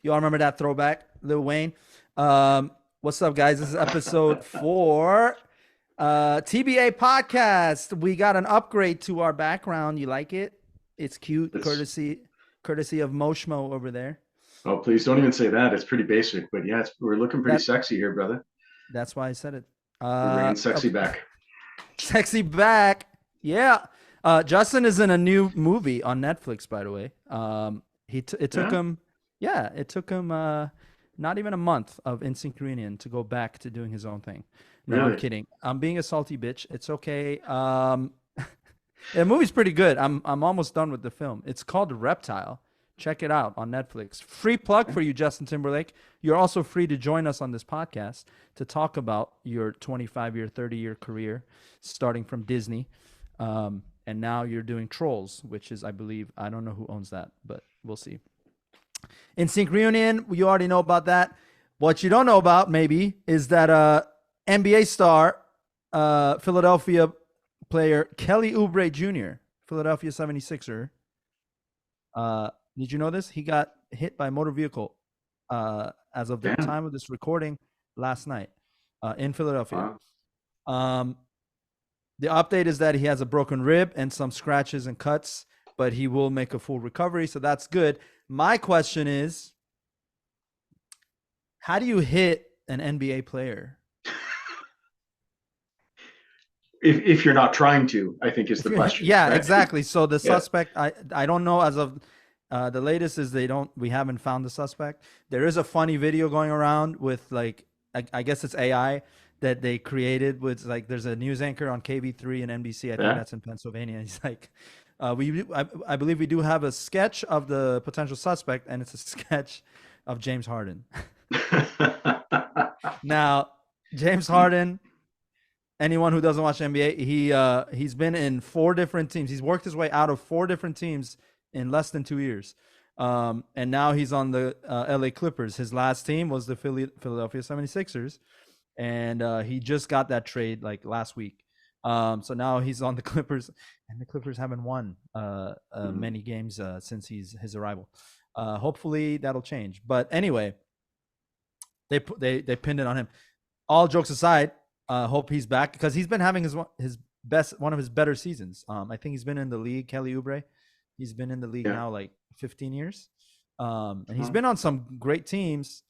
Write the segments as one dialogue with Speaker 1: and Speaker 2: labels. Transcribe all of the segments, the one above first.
Speaker 1: You all remember that throwback, Lil Wayne? What's up, guys? This is episode 4. TBA podcast. We got an upgrade to our background. You like it? It's cute,
Speaker 2: It's,
Speaker 1: courtesy of Moshmo over there.
Speaker 2: oh, please don't even say that. It's pretty basic, but yeah, we're looking pretty
Speaker 1: That
Speaker 2: sexy here, brother.
Speaker 1: that's why I said it.
Speaker 2: We're bringing sexy
Speaker 1: Okay.
Speaker 2: back.
Speaker 1: Sexy back. Yeah. Justin is in a new movie on Netflix, by the way. It took
Speaker 2: Yeah,
Speaker 1: him, yeah, it took him not even a month of Instinct Reunion to go back to doing his own thing. No, I'm
Speaker 2: really.
Speaker 1: kidding. I'm being a salty bitch. It's okay. The movie's pretty good. I'm almost done with the film. It's called Reptile. Check it out on Netflix. Free plug for you, Justin Timberlake. You're also free to join us on this podcast to talk about your 25-year, 30-year career, starting from Disney, and now you're doing Trolls, which is, I believe, I don't know who owns that, but we'll see. In Sync Reunion, you already know about that. What you don't know about, maybe, is that NBA star, Philadelphia player Kelly Oubre Jr., Philadelphia 76er. Did you know this? He got hit by a motor vehicle as of the
Speaker 2: Damn.
Speaker 1: time of this recording last night in Philadelphia.
Speaker 2: Wow.
Speaker 1: Um, the update is that he has a broken rib and some scratches and cuts, but he will make a full recovery, so that's good. My question is, how do you hit an NBA player?
Speaker 2: If you're not trying to, I think is the question,
Speaker 1: Yeah,
Speaker 2: right?
Speaker 1: exactly. So the
Speaker 2: Yeah.
Speaker 1: suspect, I don't know as of the latest is we haven't found the suspect. There is a funny video going around with like I guess it's AI that they created with like there's a news anchor on KV3 and NBC. I think
Speaker 2: Yeah.
Speaker 1: that's in Pennsylvania. He's like, I believe we do have a sketch of the potential suspect, and it's a sketch of James Harden. Now, James Harden, anyone who doesn't watch NBA, he's been in 4 different teams. He's worked his way out of 4 different teams in less than 2 years. And now he's on the LA Clippers. His last team was the Philadelphia 76ers. And he just got that trade like last week. So now he's on the Clippers, and the Clippers haven't won
Speaker 2: Mhm.
Speaker 1: many games since his arrival. Hopefully that'll change. But anyway, they pinned it on him. All jokes aside, hope he's back because he's been having his best one of his better seasons. I think he's been in the league. Kelly Oubre, he's been in the league
Speaker 2: Yeah.
Speaker 1: now like 15 years, and he's
Speaker 2: Uh-huh.
Speaker 1: been on some great teams.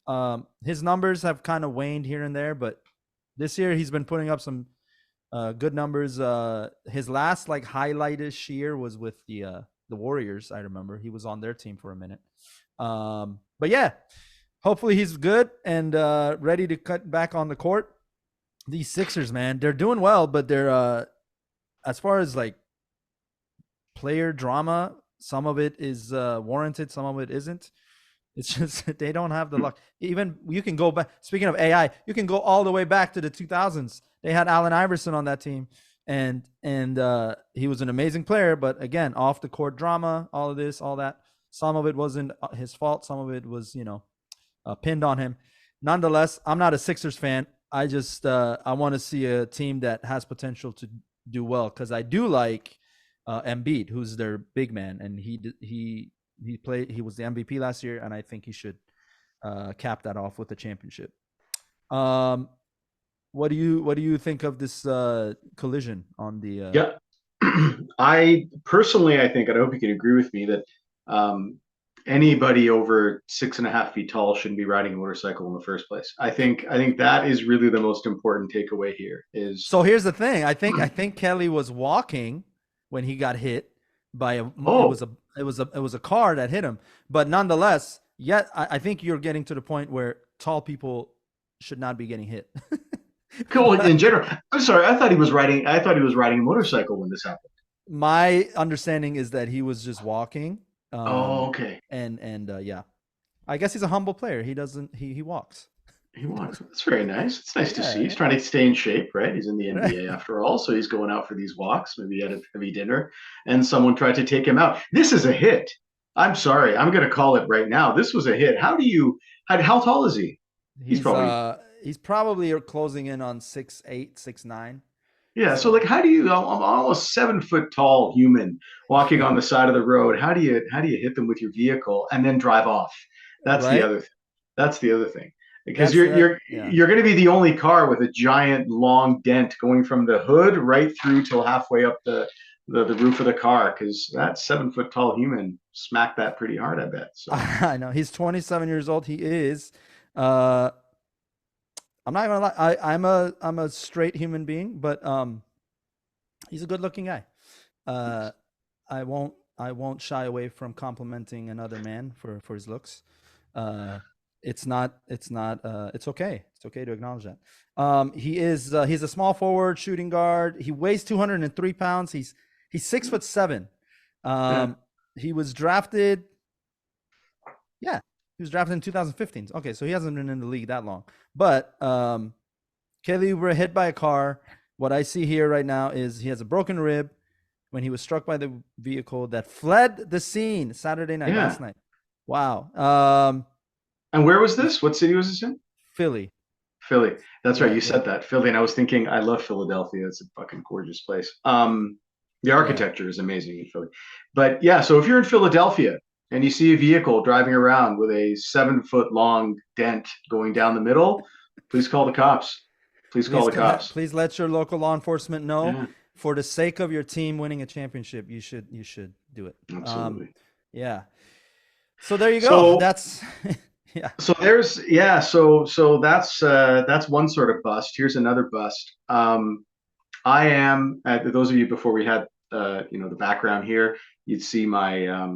Speaker 1: His numbers have kind of waned here and there, but this year he's been putting up some good numbers. His last like highlightish year was with the Warriors. I remember he was on their team for a minute. But yeah, hopefully he's good and ready to cut back on the court. These Sixers, man, they're doing well, but they're as far as like player drama, some of it is warranted, some of it isn't. It's just they don't have the luck. Even you can go back. Speaking of AI, you can go all the way back to the 2000s. They had Allen Iverson on that team, and he was an amazing player. But again, off the court drama, all of this, all that. Some of it wasn't his fault. Some of it was, pinned on him. Nonetheless, I'm not a Sixers fan. I just I want to see a team that has potential to do well because I do like Embiid, who's their big man, and he was the MVP last year, and I think he should cap that off with the championship. Um, what do you think of this collision on the?
Speaker 2: Yeah. I personally, I think, and I hope you can agree with me that um, anybody over 6.5 feet tall shouldn't be riding a motorcycle in the first place. I think that is really the most important takeaway here. Is
Speaker 1: So here's the thing. I think Kelly was walking when he got hit by a. It
Speaker 2: oh,
Speaker 1: was a car that hit him. But nonetheless, yet I think you're getting to the point where tall people should not be getting hit.
Speaker 2: cool.
Speaker 1: But
Speaker 2: In general, I'm sorry. I thought he was riding. I thought he was riding a motorcycle when this happened.
Speaker 1: my understanding is that he was just walking,
Speaker 2: Oh,
Speaker 1: um,
Speaker 2: okay.
Speaker 1: and yeah, I guess he's a humble player. He doesn't he walks.
Speaker 2: He walks. That's very nice. It's nice to see.
Speaker 1: Yeah,
Speaker 2: He's trying to stay in shape, right? He's in the
Speaker 1: right.
Speaker 2: NBA after all, so he's going out for these walks. Maybe he had a heavy dinner, and someone tried to take him out. This is a hit. I'm sorry. I'm going to call it right now. This was a hit. How do you? How tall is he? He's
Speaker 1: He's
Speaker 2: probably
Speaker 1: uh he's probably closing in on 6'8", 6'9".
Speaker 2: yeah. So like,
Speaker 1: So
Speaker 2: how do you? I'm almost 7 foot tall human walking on the side of the road. How do you hit them with your vehicle and then drive off? That's the
Speaker 1: right?
Speaker 2: other thing. That's the other thing. Because
Speaker 1: That's
Speaker 2: you're
Speaker 1: that.
Speaker 2: you're
Speaker 1: Yeah.
Speaker 2: you're going to be the only car with a giant long dent going from the hood right through till halfway up the roof of the car. Because that 7 foot tall human smacked that pretty hard, I bet. So
Speaker 1: I know he's 27 years old. He is. Uh, I'm not gonna lie. I'm a straight human being, but he's a good looking guy. Uh, I won't shy away from complimenting another man for his looks. Uh, it's okay. It's okay to acknowledge that. He's a small forward, shooting guard. He weighs 203 pounds. He's 6'7".
Speaker 2: yeah.
Speaker 1: Um, he was drafted. Yeah, he was drafted in 2015. Okay, so he hasn't been in the league that long. But Kelly were hit by a car. What I see here right now is he has a broken rib when he was struck by the vehicle that fled the scene Saturday night,
Speaker 2: Yeah.
Speaker 1: last night. Wow.
Speaker 2: And where was this? What city was this in?
Speaker 1: Philly.
Speaker 2: Philly. That's right.
Speaker 1: Yeah,
Speaker 2: You
Speaker 1: yeah,
Speaker 2: said that. Philly. And I was thinking, I love Philadelphia. It's a fucking gorgeous place. The
Speaker 1: yeah.
Speaker 2: architecture is amazing in Philly. But yeah, so if you're in Philadelphia and you see a vehicle driving around with a 7 foot long dent going down the middle, please call the cops. Please call the cops.
Speaker 1: Please let your local law enforcement know.
Speaker 2: Yeah,
Speaker 1: For the sake of your team winning a championship, you should do it.
Speaker 2: absolutely.
Speaker 1: Yeah. So there you go.
Speaker 2: So
Speaker 1: That's yeah.
Speaker 2: so there's yeah, so that's one sort of bust. Here's another bust. I am those of you before we had the background here, you'd see my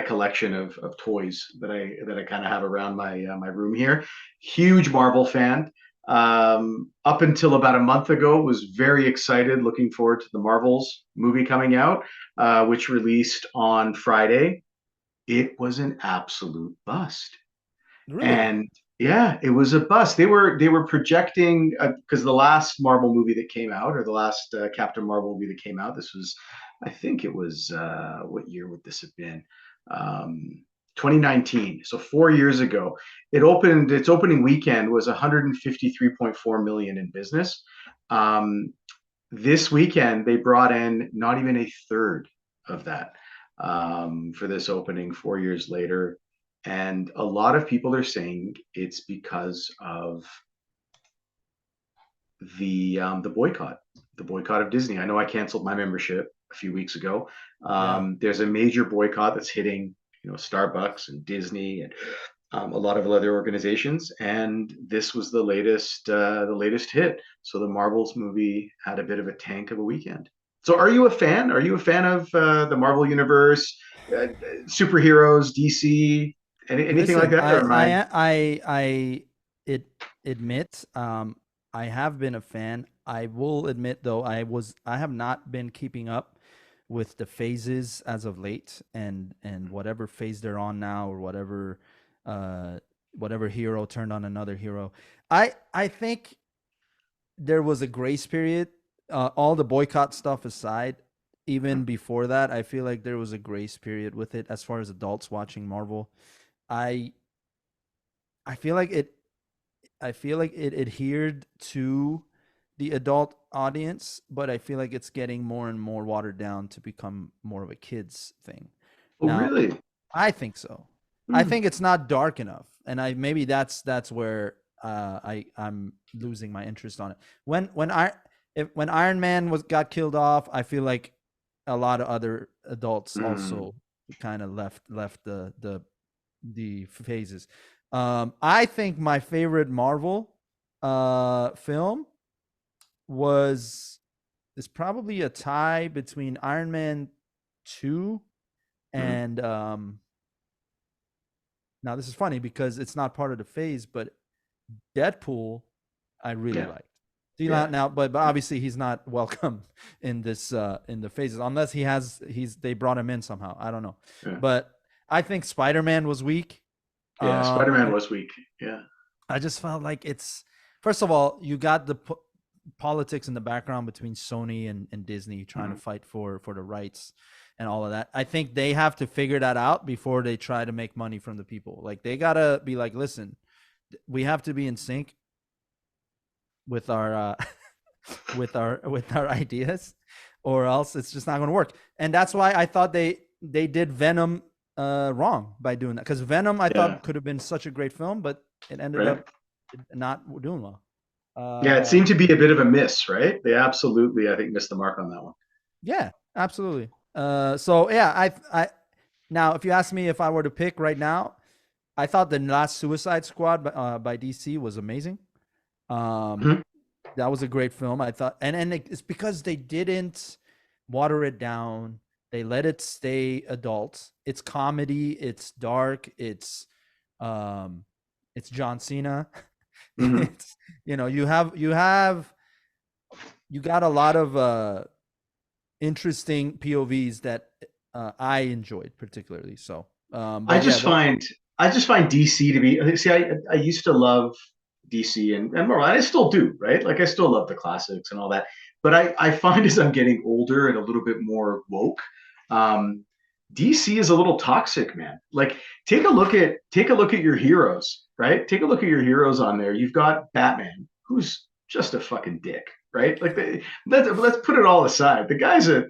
Speaker 2: collection of toys that I kind of have around my room here. Huge Marvel fan. Up until about a month ago, was very excited, looking forward to the Marvels movie coming out, which released on Friday. It was an absolute bust.
Speaker 1: Really?
Speaker 2: And yeah, it was a bust. They were projecting because the last Marvel movie that came out, or the last Captain Marvel movie that came out, this was, I think it was what year would this have been? 2019. So 4 years ago, it opened. Its opening weekend was 153.4 million in business. Um, this weekend they brought in not even a third of that for this opening 4 years later, and a lot of people are saying it's because of the boycott of Disney. I know I canceled my membership a few weeks ago.
Speaker 1: Yeah.
Speaker 2: There's a major boycott that's hitting Starbucks and Disney and a lot of other organizations, and this was the latest hit. So the Marvels movie had a bit of a tank of a weekend. So are you a fan? Are you a fan of the Marvel universe, uh, superheroes, DC, anything like
Speaker 1: Listen,
Speaker 2: that? Or am I?
Speaker 1: I it admit I have been a fan. I will admit though I have not been keeping up with the phases as of late, and whatever phase they're on now, or uh whatever hero turned on another hero. I think there was a grace period. All the boycott stuff aside, even before that, I feel like there was a grace period with it as far as adults watching Marvel. I I feel like it adhered to the adult audience, but I feel like it's getting more and more watered down to become more of a kids thing.
Speaker 2: Oh,
Speaker 1: Now,
Speaker 2: really?
Speaker 1: I think so. I
Speaker 2: Hmm.
Speaker 1: think it's not dark enough, and I maybe that's where I'm losing my interest on it. When Iron Man was got killed off, I feel like a lot of other adults
Speaker 2: Hmm.
Speaker 1: also kind of left the phases. I think my favorite Marvel film was is probably a tie between Iron Man 2
Speaker 2: Hmm.
Speaker 1: and now this is funny because it's not part of the phase, but Deadpool I really
Speaker 2: Yeah.
Speaker 1: liked.
Speaker 2: Yeah.
Speaker 1: Now, but obviously he's not welcome in this in the phases unless he's they brought him in somehow. I don't know,
Speaker 2: Yeah.
Speaker 1: but I think Spider Man was weak.
Speaker 2: Yeah. Spider-Man
Speaker 1: And
Speaker 2: was weak. Yeah.
Speaker 1: I just felt like it's first of all, you got the politics in the background between Sony and Disney trying to
Speaker 2: Hmm.
Speaker 1: fight for the rights and all of that. I think they have to figure that out before they try to make money from the people. Like they gotta be like, listen, we have to be in sync with our with our ideas, or else it's just not going to work. And that's why I thought they did Venom. wrong by doing that, because Venom I
Speaker 2: Yeah,
Speaker 1: thought could have been such a great film, but it ended
Speaker 2: right.
Speaker 1: up not doing well.
Speaker 2: Yeah, it
Speaker 1: Uh,
Speaker 2: seemed to be a bit of a miss, right? They absolutely, I think, missed the mark on that one.
Speaker 1: yeah, absolutely. So yeah, I now if you ask me if I were to pick right now, I thought the last Suicide Squad by DC was amazing. Um,
Speaker 2: Mhm.
Speaker 1: that was a great film. I thought, and it's because they didn't water it down. They let it stay adult. It's comedy. It's dark. Um, it's John Cena.
Speaker 2: Mhm.
Speaker 1: It's you got a lot of interesting POVs that I enjoyed particularly. So,
Speaker 2: I
Speaker 1: but yeah,
Speaker 2: just find I just find DC to be see I used to love DC and Marvel. And I still do, right? Like I still love the classics and all that. But I find as I'm getting older and a little bit more woke, um, DC is a little toxic, man. Like take a look at your heroes, right? Take a look at your heroes on there. You've got Batman, who's just a fucking dick, right? Like let's put it all aside. The guy's a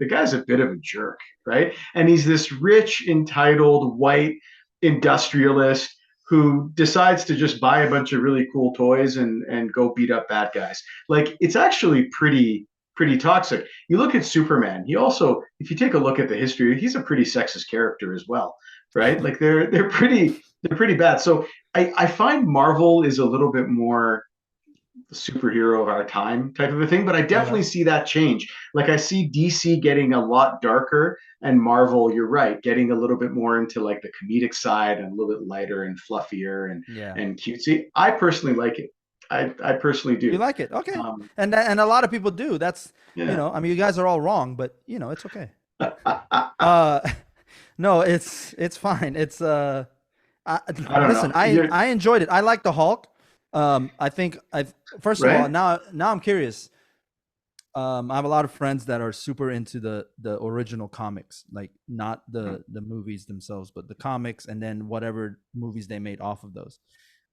Speaker 2: bit of a jerk, right? And he's this rich, entitled, white industrialist who decides to just buy a bunch of really cool toys and go beat up bad guys. Like it's actually pretty toxic. You look at Superman. He also, if you take a look at the history, he's a pretty sexist character as well, right? Like they're pretty bad. So I find Marvel is a little bit more the superhero of our time type of a thing. But I
Speaker 1: yeah,
Speaker 2: definitely see that change. Like I see DC getting a lot darker, and Marvel, you're right, getting a little bit more into like the comedic side and a little bit lighter and fluffier
Speaker 1: yeah.
Speaker 2: and cutesy. I personally like it. I personally
Speaker 1: You
Speaker 2: do.
Speaker 1: like it, okay?
Speaker 2: Um,
Speaker 1: And a lot of people do. That's
Speaker 2: yeah.
Speaker 1: I mean, you guys are all wrong, but it's okay. Uh, no, it's fine. I,
Speaker 2: I don't
Speaker 1: listen,
Speaker 2: know. You're
Speaker 1: I enjoyed it. I like the Hulk. I think I first of all
Speaker 2: right.
Speaker 1: now I'm curious. I have a lot of friends that are super into the original comics, like not the movies themselves, but the comics, and then whatever movies they made off of those.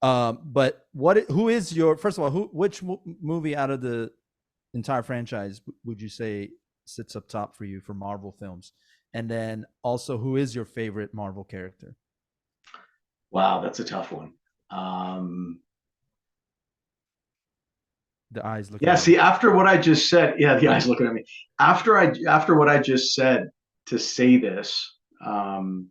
Speaker 1: But who is your first of all? Which movie out of the entire franchise would you say sits up top for you for Marvel films? And then also, who is your favorite Marvel character?
Speaker 2: Wow, that's a tough one. Um,
Speaker 1: The eyes looking
Speaker 2: yeah.
Speaker 1: at me.
Speaker 2: See, after what I just said, yeah, the eyes looking at me. After what I just said to say this, um,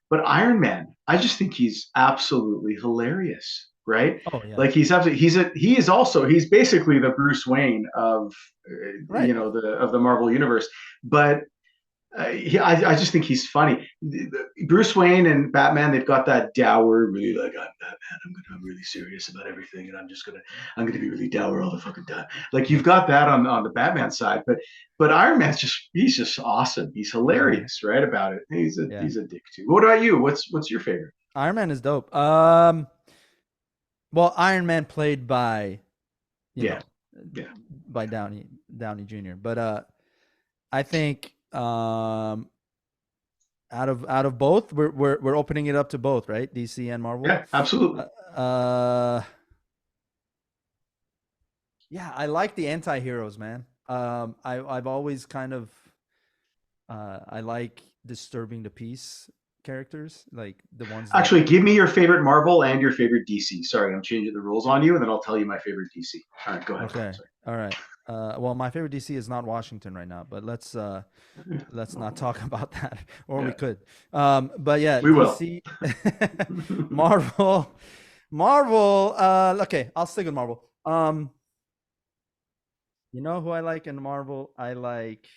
Speaker 2: but Iron Man, I just think he's absolutely hilarious, right?
Speaker 1: Oh yeah,
Speaker 2: Like he's basically the Bruce Wayne of
Speaker 1: right.
Speaker 2: of the Marvel universe. But I just think he's funny. Bruce Wayne and Batman, they've got that dour, really like I'm Batman. I'm really serious about everything, and I'm gonna be really dour all the fucking time. Like you've got that on the Batman side, but Iron Man's he's just awesome. He's
Speaker 1: Yeah,
Speaker 2: hilarious, right? About it.
Speaker 1: yeah.
Speaker 2: He's a dick too. What about you? What's your favorite?
Speaker 1: Iron Man is dope. Well, Iron Man played by you
Speaker 2: Yeah,
Speaker 1: know
Speaker 2: yeah.
Speaker 1: by Downey Jr. But I think out of both, we're opening it up to both, right? DC and Marvel.
Speaker 2: Yeah, absolutely.
Speaker 1: Uh, yeah, I like the anti-heroes, man. I've always kind of I like disturbing the peace characters, like the ones that.
Speaker 2: Actually, give me your favorite Marvel and your favorite DC. Sorry, I'm changing the rules on you, and then I'll tell you my favorite DC. All right, go ahead.
Speaker 1: Okay,
Speaker 2: Sorry.
Speaker 1: all right. Well, my favorite DC is not Washington right now, but let's not talk about that, or we
Speaker 2: Yeah,
Speaker 1: could. But yeah,
Speaker 2: we will.
Speaker 1: DC, Marvel, Marvel. Okay, I'll stick with Marvel. You know who I like in Marvel? I like.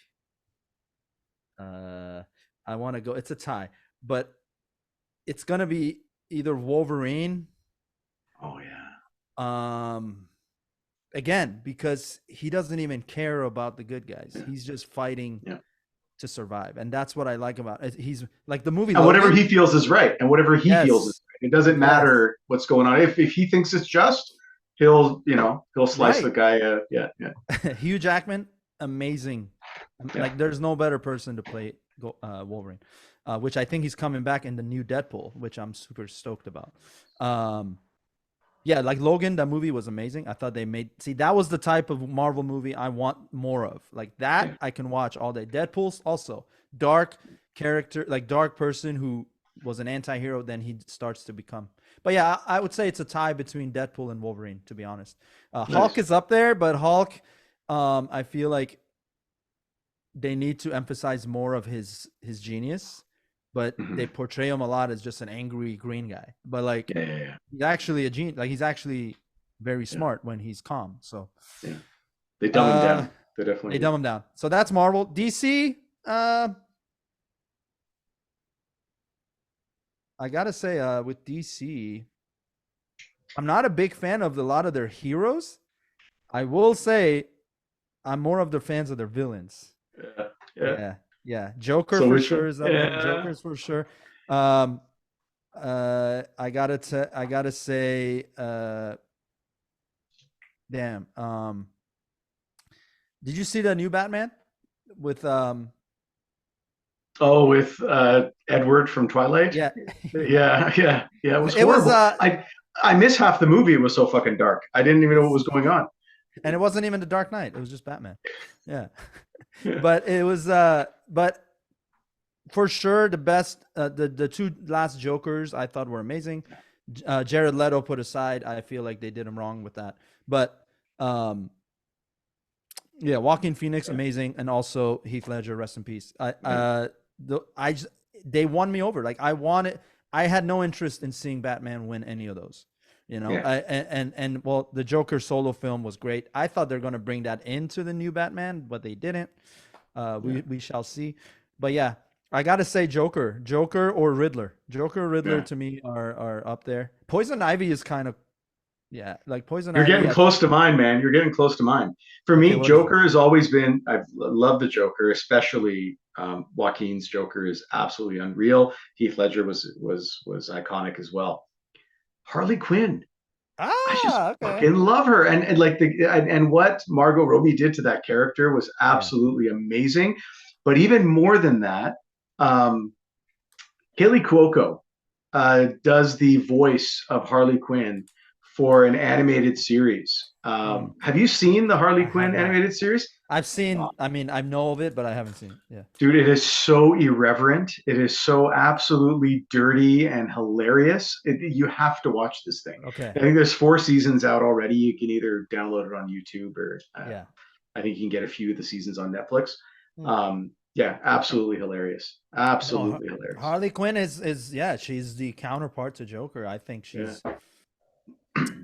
Speaker 1: Uh, I want to go. It's a tie, but it's gonna be either Wolverine.
Speaker 2: Oh yeah,
Speaker 1: Um, again, because he doesn't even care about the good guys.
Speaker 2: yeah,
Speaker 1: He's just fighting
Speaker 2: yeah.
Speaker 1: to survive, and that's what I like about it. He's like the movie
Speaker 2: And whatever
Speaker 1: Logan.
Speaker 2: he feels is right, and whatever he feels is
Speaker 1: Yes,
Speaker 2: right. It doesn't
Speaker 1: yes,
Speaker 2: matter what's going on. If he thinks it's just, he'll slice the
Speaker 1: right.
Speaker 2: guy. Yeah, yeah,
Speaker 1: Hugh Jackman, amazing.
Speaker 2: yeah.
Speaker 1: Like, there's no better person to play Wolverine, which I think he's coming back in the new Deadpool, which I'm super stoked about. Um, yeah, like Logan, that movie was amazing. I thought they made see that was the type of Marvel movie I want more of. Like that,
Speaker 2: Yeah.
Speaker 1: I can watch all day. Deadpool's also dark. character, like dark person who was an anti-hero, then he starts to become. But yeah, I would say it's a tie between Deadpool and Wolverine, to be honest. Hulk
Speaker 2: Nice.
Speaker 1: is up there, but Hulk, I feel like they need to emphasize more of his genius, but they
Speaker 2: Hmm.
Speaker 1: portray him a lot as just an angry green guy. But like
Speaker 2: Yeah, yeah, yeah,
Speaker 1: he's actually a genius. Like he's actually very
Speaker 2: yeah,
Speaker 1: smart when he's calm. So
Speaker 2: yeah. They dumb him
Speaker 1: uh
Speaker 2: down. They definitely
Speaker 1: they
Speaker 2: do.
Speaker 1: dumb him down. So that's Marvel. DC, I gotta say, with DC, I'm not a big fan of a lot of their heroes. I will say I'm more of the fans of their villains.
Speaker 2: Yeah, yeah.
Speaker 1: Yeah, yeah. Joker
Speaker 2: So
Speaker 1: for
Speaker 2: which
Speaker 1: sure
Speaker 2: one?
Speaker 1: is up there.
Speaker 2: Yeah.
Speaker 1: Joker's for sure. Um, I gotta say, damn. Did you see the new Batman with
Speaker 2: Oh, with Edward from Twilight.
Speaker 1: Yeah, yeah.
Speaker 2: Yeah, yeah, yeah. It was
Speaker 1: It was
Speaker 2: horrible. I missed half the movie. It was so fucking dark. I didn't even know what was going on.
Speaker 1: and it wasn't even the Dark Knight. It was just Batman. Yeah.
Speaker 2: Yeah,
Speaker 1: But it was but for sure the best the two last Jokers I thought were amazing. Jared Leto put aside, I feel like they did him wrong with that. But um yeah, Walking Phoenix amazing, and also Heath Ledger, rest in peace.
Speaker 2: yeah,
Speaker 1: I just, they won me over. Like I had no interest in seeing Batman win any of those. You know,
Speaker 2: yeah,
Speaker 1: and well, the Joker solo film was great. I thought they're going to bring that into the new Batman, but they didn't.
Speaker 2: yeah.
Speaker 1: We shall see. But yeah, I gotta say Joker or Riddler. Joker or Riddler
Speaker 2: Yeah.
Speaker 1: to me are up there. Poison Ivy is kind of, yeah, like Poison
Speaker 2: You're
Speaker 1: Ivy.
Speaker 2: getting
Speaker 1: I
Speaker 2: close to mine, man. You're getting close to mine. For
Speaker 1: Okay,
Speaker 2: me,
Speaker 1: what is it?
Speaker 2: Joker has always been. I've loved the Joker, especially Joaquin's Joker is absolutely unreal. Heath Ledger was iconic as well. Harley Quinn. I just
Speaker 1: Ah, okay.
Speaker 2: fucking love her, and like and what Margot Robbie did to that character was
Speaker 1: Yeah.
Speaker 2: absolutely amazing. But even more than that, um, Haley Cuoco does the voice of Harley Quinn for an animated series.
Speaker 1: Mm.
Speaker 2: Have you seen the Harley
Speaker 1: I have
Speaker 2: Quinn
Speaker 1: not.
Speaker 2: animated series?
Speaker 1: I've
Speaker 2: Oh,
Speaker 1: seen. I mean, I know of it, but I haven't seen it. Yeah.
Speaker 2: dude, it is so irreverent. It is so absolutely dirty and hilarious. You have to watch this thing.
Speaker 1: Okay.
Speaker 2: I think there's 4 seasons out already. You can either download it on YouTube or
Speaker 1: Yeah.
Speaker 2: I think you can get a few of the seasons on Netflix.
Speaker 1: Hmm.
Speaker 2: Yeah, absolutely hilarious.
Speaker 1: No,
Speaker 2: Absolutely hilarious.
Speaker 1: Harley Quinn is yeah. She's the counterpart to Joker. I think
Speaker 2: Yeah,
Speaker 1: she's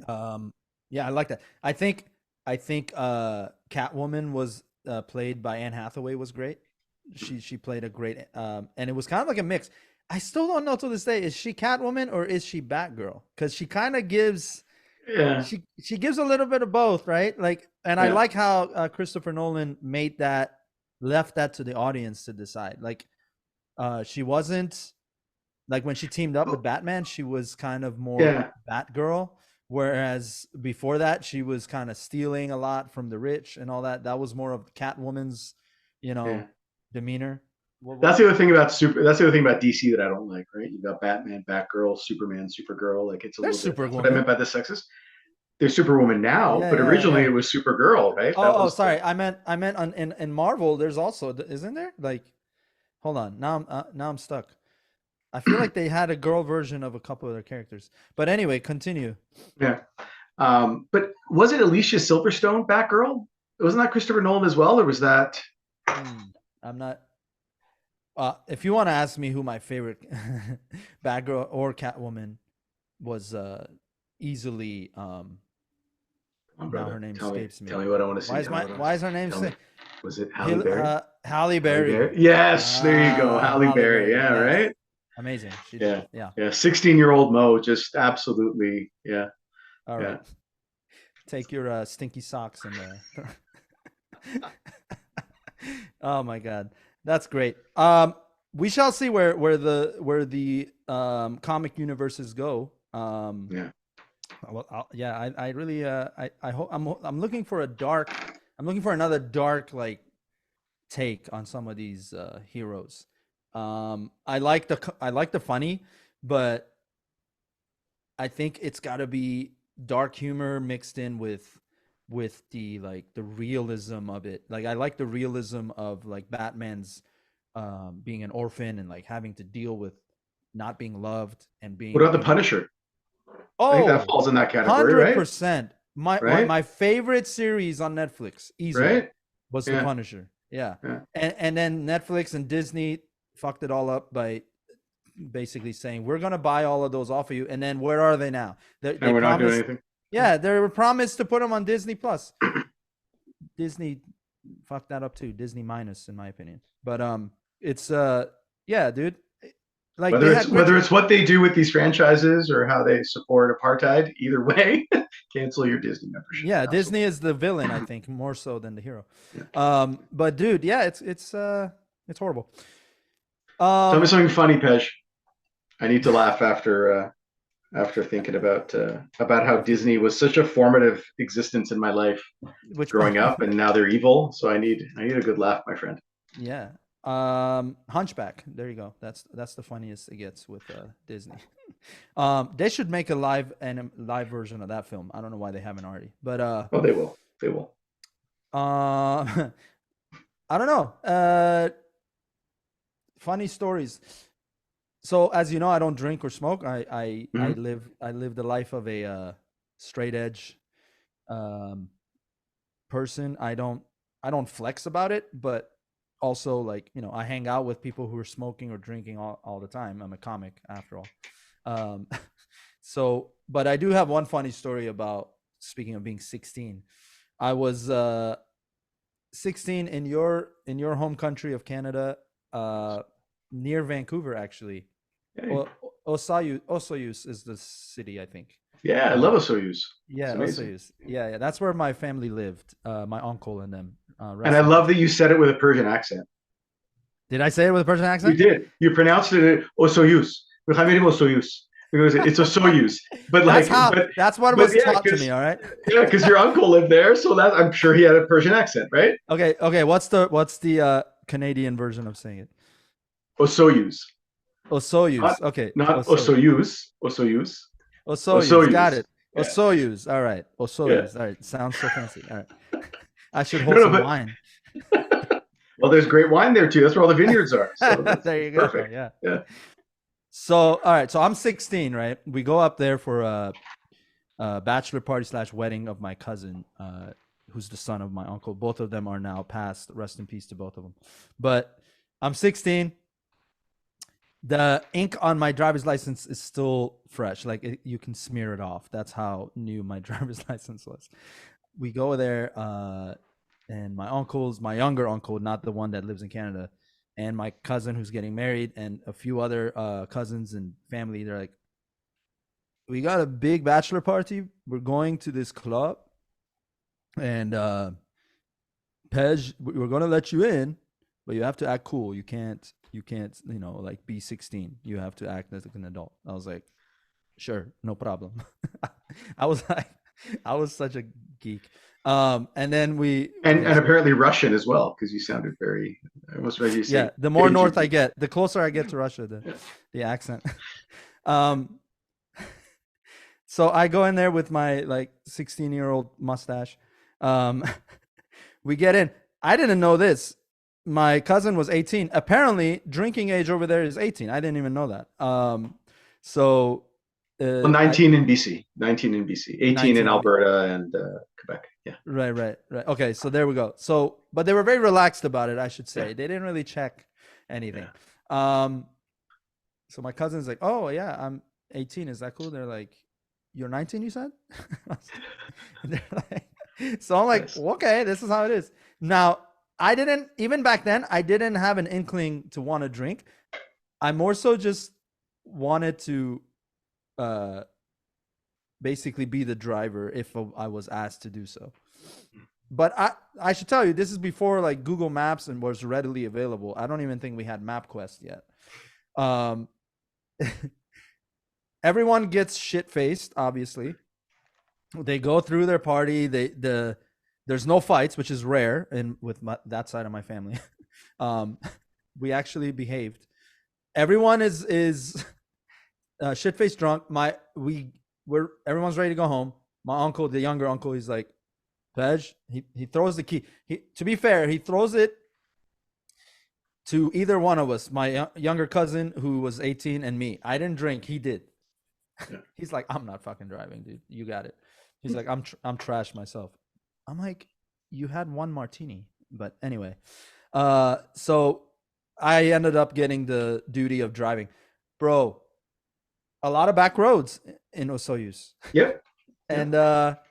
Speaker 1: um yeah. I like that. I think Catwoman was played by Anne Hathaway was great. She played a great and it was kind of like a mix. I still don't know to this day, is she Catwoman or is she Batgirl? Because she kind of gives
Speaker 2: yeah,
Speaker 1: she gives a little bit of both, right? Like, and I
Speaker 2: yeah,
Speaker 1: like how Christopher Nolan made that, left that to the audience to decide. Like, she wasn't like when she teamed up with Batman, she was kind of more
Speaker 2: yeah,
Speaker 1: Batgirl, whereas before that, she was kind of stealing a lot from the rich and all that. That was more of Catwoman's, you
Speaker 2: yeah.
Speaker 1: know, demeanor. What
Speaker 2: That's
Speaker 1: do
Speaker 2: the
Speaker 1: you
Speaker 2: other
Speaker 1: think?
Speaker 2: thing about super. That's the other thing about DC that I don't like. Right? You got Batman, Batgirl, Superman, Supergirl. Like it's a
Speaker 1: There's
Speaker 2: little bit. That's what I
Speaker 1: Superwoman.
Speaker 2: meant by the sexist. There's Superwoman now,
Speaker 1: Yeah,
Speaker 2: but
Speaker 1: yeah,
Speaker 2: originally it
Speaker 1: yeah.
Speaker 2: was Supergirl, right? That
Speaker 1: Oh,
Speaker 2: was the.
Speaker 1: sorry. I meant on in Marvel. There's also, isn't there? Like, hold on. Now I'm stuck. I feel like they had a girl version of a couple of their characters. But anyway, continue.
Speaker 2: Yeah. But was it Alicia Silverstone, Batgirl? Wasn't that Christopher Nolan as well, or was that?
Speaker 1: Hmm. I'm not. If you want to ask me who my favorite Batgirl or Catwoman was, easily.
Speaker 2: Come on,
Speaker 1: Now her
Speaker 2: brother.
Speaker 1: name
Speaker 2: Tell me.
Speaker 1: escapes me.
Speaker 2: Tell me what I want to
Speaker 1: Why
Speaker 2: see.
Speaker 1: is
Speaker 2: Tell me
Speaker 1: my
Speaker 2: what I want to
Speaker 1: Why
Speaker 2: see.
Speaker 1: is her name
Speaker 2: Tell
Speaker 1: say
Speaker 2: me. Was it Halle Berry?
Speaker 1: Halle
Speaker 2: Halle
Speaker 1: Berry?
Speaker 2: Berry. Yes, there you go. Halle
Speaker 1: Halle
Speaker 2: Berry.
Speaker 1: Berry.
Speaker 2: Yeah,
Speaker 1: Yes,
Speaker 2: right.
Speaker 1: amazing. She did.
Speaker 2: Yeah.
Speaker 1: Yeah.
Speaker 2: Yeah. 16-year-old Mo, just absolutely. Yeah.
Speaker 1: All
Speaker 2: Yeah.
Speaker 1: right. Take your stinky socks and oh my god, that's great. We shall see where the comic universes go.
Speaker 2: Yeah.
Speaker 1: Well, yeah, I really I hope I'm looking for a dark. I'm looking for another dark like take on some of these heroes. I like the funny, but I think it's got to be dark humor mixed in with the like the realism of it. Like I like the realism of like Batman's being an orphan and like having to deal with not being loved and
Speaker 2: What
Speaker 1: being,
Speaker 2: about the Punisher? I think that
Speaker 1: oh,
Speaker 2: falls in that category, right?
Speaker 1: 100%. My
Speaker 2: Right?
Speaker 1: my favorite series on Netflix easily
Speaker 2: Right?
Speaker 1: was The
Speaker 2: Yeah.
Speaker 1: Punisher. Yeah.
Speaker 2: Yeah.
Speaker 1: And then Netflix and Disney fucked it all up by basically saying we're gonna buy all of those off of you, and then where are they now? They
Speaker 2: And we're not doing
Speaker 1: promised,
Speaker 2: anything.
Speaker 1: yeah, they were promised to put them on Disney Plus. Disney fucked that up too. Disney minus, in my opinion. But it's yeah, dude. Like they
Speaker 2: Whether it's
Speaker 1: had good.
Speaker 2: whether it's what they do with these franchises or how they support apartheid, either way, cancel your Disney membership.
Speaker 1: Yeah,
Speaker 2: Absolutely.
Speaker 1: Disney is the villain, I think, more so than the hero.
Speaker 2: Yeah.
Speaker 1: But dude, yeah, it's horrible.
Speaker 2: Tell me
Speaker 1: Um,
Speaker 2: something funny, Pej. I need to laugh after thinking about how
Speaker 1: after
Speaker 2: Disney was such a formative existence in my life
Speaker 1: which part?
Speaker 2: growing up, and now they're evil. So I need a good laugh, my friend.
Speaker 1: Yeah. Hunchback. There you go. That's the funniest it gets with Disney. They should make a live version of that film. I don't know why they haven't already. But
Speaker 2: Oh, they will. They will.
Speaker 1: I don't know. Funny stories. So as you know, I don't drink or smoke.
Speaker 2: Mhm.
Speaker 1: I live the life of a straight edge um person. I don't flex about it, but also like, you know, I hang out with people who are smoking or drinking all the time. I'm a comic after all. Um so but I do have one funny story about, speaking of being 16. I was 16 in your home country of Canada, uh near Vancouver actually.
Speaker 2: Hey.
Speaker 1: Osoyoos is the city, I think.
Speaker 2: Yeah, I love
Speaker 1: Uh,
Speaker 2: a Soyuz. It's
Speaker 1: yeah,
Speaker 2: amazing.
Speaker 1: Osoyoos. Yeah, yeah, that's where my family lived. My uncle and them.
Speaker 2: And
Speaker 1: Rest
Speaker 2: I
Speaker 1: in
Speaker 2: love
Speaker 1: peace.
Speaker 2: that you said it with a Persian accent.
Speaker 1: Did I say it with a Persian
Speaker 2: You
Speaker 1: accent?
Speaker 2: did. You pronounced it Osoyuz. Soyuz. Because it's a Soyuz. But
Speaker 1: That's
Speaker 2: like,
Speaker 1: how. That's what
Speaker 2: but
Speaker 1: was
Speaker 2: yeah,
Speaker 1: taught to me.
Speaker 2: because
Speaker 1: All right.
Speaker 2: yeah, because your uncle lived there, so that I'm sure he had a Persian accent, right?
Speaker 1: Okay. Okay. What's the Canadian version of saying it?
Speaker 2: Osoyuz. Not
Speaker 1: Osoyoos. Okay.
Speaker 2: not
Speaker 1: Osoyoos.
Speaker 2: Osoyuz. Osoyuz.
Speaker 1: Osoyoos. Got
Speaker 2: Osoyuz.
Speaker 1: it.
Speaker 2: Yeah.
Speaker 1: Osoyoos. All right.
Speaker 2: Yeah.
Speaker 1: Osoyoos. All right. Sounds so fancy. All right. I should
Speaker 2: No,
Speaker 1: hold
Speaker 2: no,
Speaker 1: some
Speaker 2: but
Speaker 1: wine.
Speaker 2: well, there's great wine there too. That's where all the vineyards are. So
Speaker 1: There
Speaker 2: that's
Speaker 1: you go.
Speaker 2: perfect.
Speaker 1: Yeah.
Speaker 2: Yeah.
Speaker 1: So, all right. So I'm 16, right? We go up there for a bachelor party slash wedding of my cousin, who's the son of my uncle. Both of them are now passed. Rest in peace to both of them. But I'm 16. The ink on my driver's license is still fresh. Like you can smear it off. That's how new my driver's license was. We go there, and my younger uncle, not the one that lives in Canada, and my cousin who's getting married, and a few other cousins and family. They're like, we got a big bachelor party. We're going to this club, and Pej, we're gonna let you in, but you have to act cool. You can't, you know, like be 16. You have to act as like an adult. I was like, sure, no problem. I was like, I was such a geek. And then we, okay,
Speaker 2: And
Speaker 1: so
Speaker 2: apparently Russian as well, because you sounded very. I was ready to
Speaker 1: yeah,
Speaker 2: say
Speaker 1: the more north I
Speaker 2: Pejuki.
Speaker 1: get, the closer I get to Russia, the accent. um, so I go in there with my like 16-year-old mustache. Um, we get in. I didn't know this. My cousin was 18. Apparently, drinking age over there is 18. I didn't even know that. So
Speaker 2: Well,
Speaker 1: I
Speaker 2: 19 in BC, 19 in BC, 18 in
Speaker 1: 19 in
Speaker 2: Alberta and Quebec. Yeah.
Speaker 1: right, right, right. Okay, so there we go. So, but they were very relaxed about it, I should
Speaker 2: Yeah.
Speaker 1: say. They didn't really check anything.
Speaker 2: Yeah.
Speaker 1: Um, so my cousin's like, "Oh yeah, I'm 18. Is that cool?" They're like, "You're 19, you said?" And they're like, so I'm like,
Speaker 2: Nice.
Speaker 1: well, "Okay, this is how it is." Now, I didn't even back then. I didn't have an inkling to want to drink. I more so just wanted to uh, basically be the driver if I was asked to do so. But I should tell you, this is before like Google Maps and was readily available. I don't even think we had MapQuest yet. Um, everyone gets shit faced. Obviously, they go through their party. There's no fights, which is rare, and with that side of my family, um, we actually behaved. Everyone is shit faced drunk. We're everyone's ready to go home. My uncle, the younger uncle, he's like, Pej, he throws the key. To be fair, he throws it to either one of us, my younger cousin who was 18 and me. I didn't drink. He did.
Speaker 2: Yeah.
Speaker 1: He's like, I'm not fucking driving, dude. You got it. He's like, I'm trash myself. I'm like, you had one martini, but anyway. So I ended up getting the duty of driving, bro. A lot of back roads in Osoyuz,
Speaker 2: Yep.
Speaker 1: and
Speaker 2: Yep.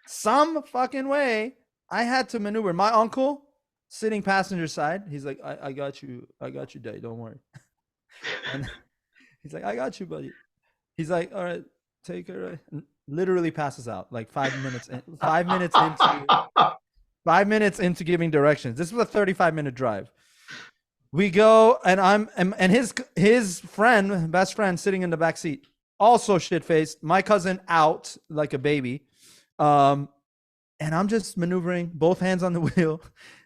Speaker 1: some fucking way I had to maneuver. My uncle sitting passenger side. He's like, I got you. I got you, Day. Don't worry. And he's like, I got you, buddy. He's like, all right, take it. Right. And literally passes out like 5 minutes in, 5 minutes into 5 minutes into giving directions. This was a 35-minute drive. We go, and and his friend, best friend, sitting in the back seat, also shit faced. My cousin out like a baby, um, and I'm just maneuvering, both hands on the wheel,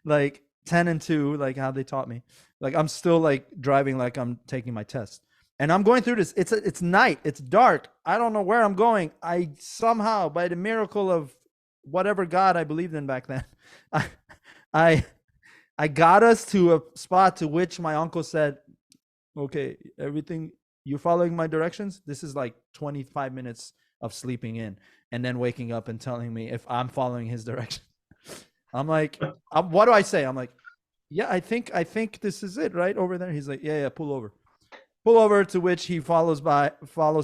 Speaker 1: like 10 and 2, like how they taught me. Like I'm still like driving like I'm taking my test, and I'm going through this. It's night, it's dark. I don't know where I'm going. I somehow, by the miracle of whatever God I believed in back then, I I I got us to a spot to which my uncle said, "Okay, everything you following my directions? This is like 25 minutes of sleeping in and then waking up and telling me if I'm following his direction." I'm like, what do I say? I'm like, "Yeah, I think this is it, right over there." He's like, "Yeah, yeah, pull over." Pull over, to which he follows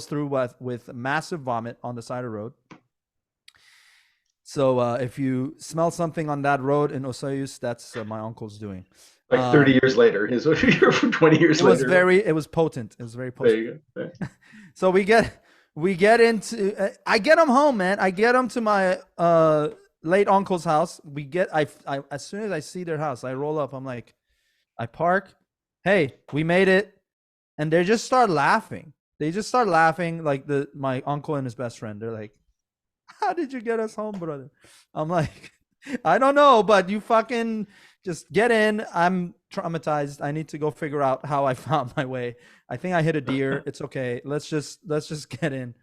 Speaker 1: through with massive vomit on the side of the road. So if you smell something on that road in Osoyuz, that's my uncle's doing.
Speaker 2: Like 30
Speaker 1: Um,
Speaker 2: years later, his 20 years later.
Speaker 1: it was potent. It was very
Speaker 2: There
Speaker 1: potent.
Speaker 2: you go.
Speaker 1: So we get into I get him home, man. I get him to my late uncle's house. I as soon as I see their house, I roll up. I'm like, I park. Hey, we made it, and they just start laughing. They just start laughing like my uncle and his best friend. They're like, "How did you get us home, brother?" I'm like, "I don't know, but you fucking just get in. I'm traumatized. I need to go figure out how I found my way. I think I hit a deer. It's okay. Let's just get in."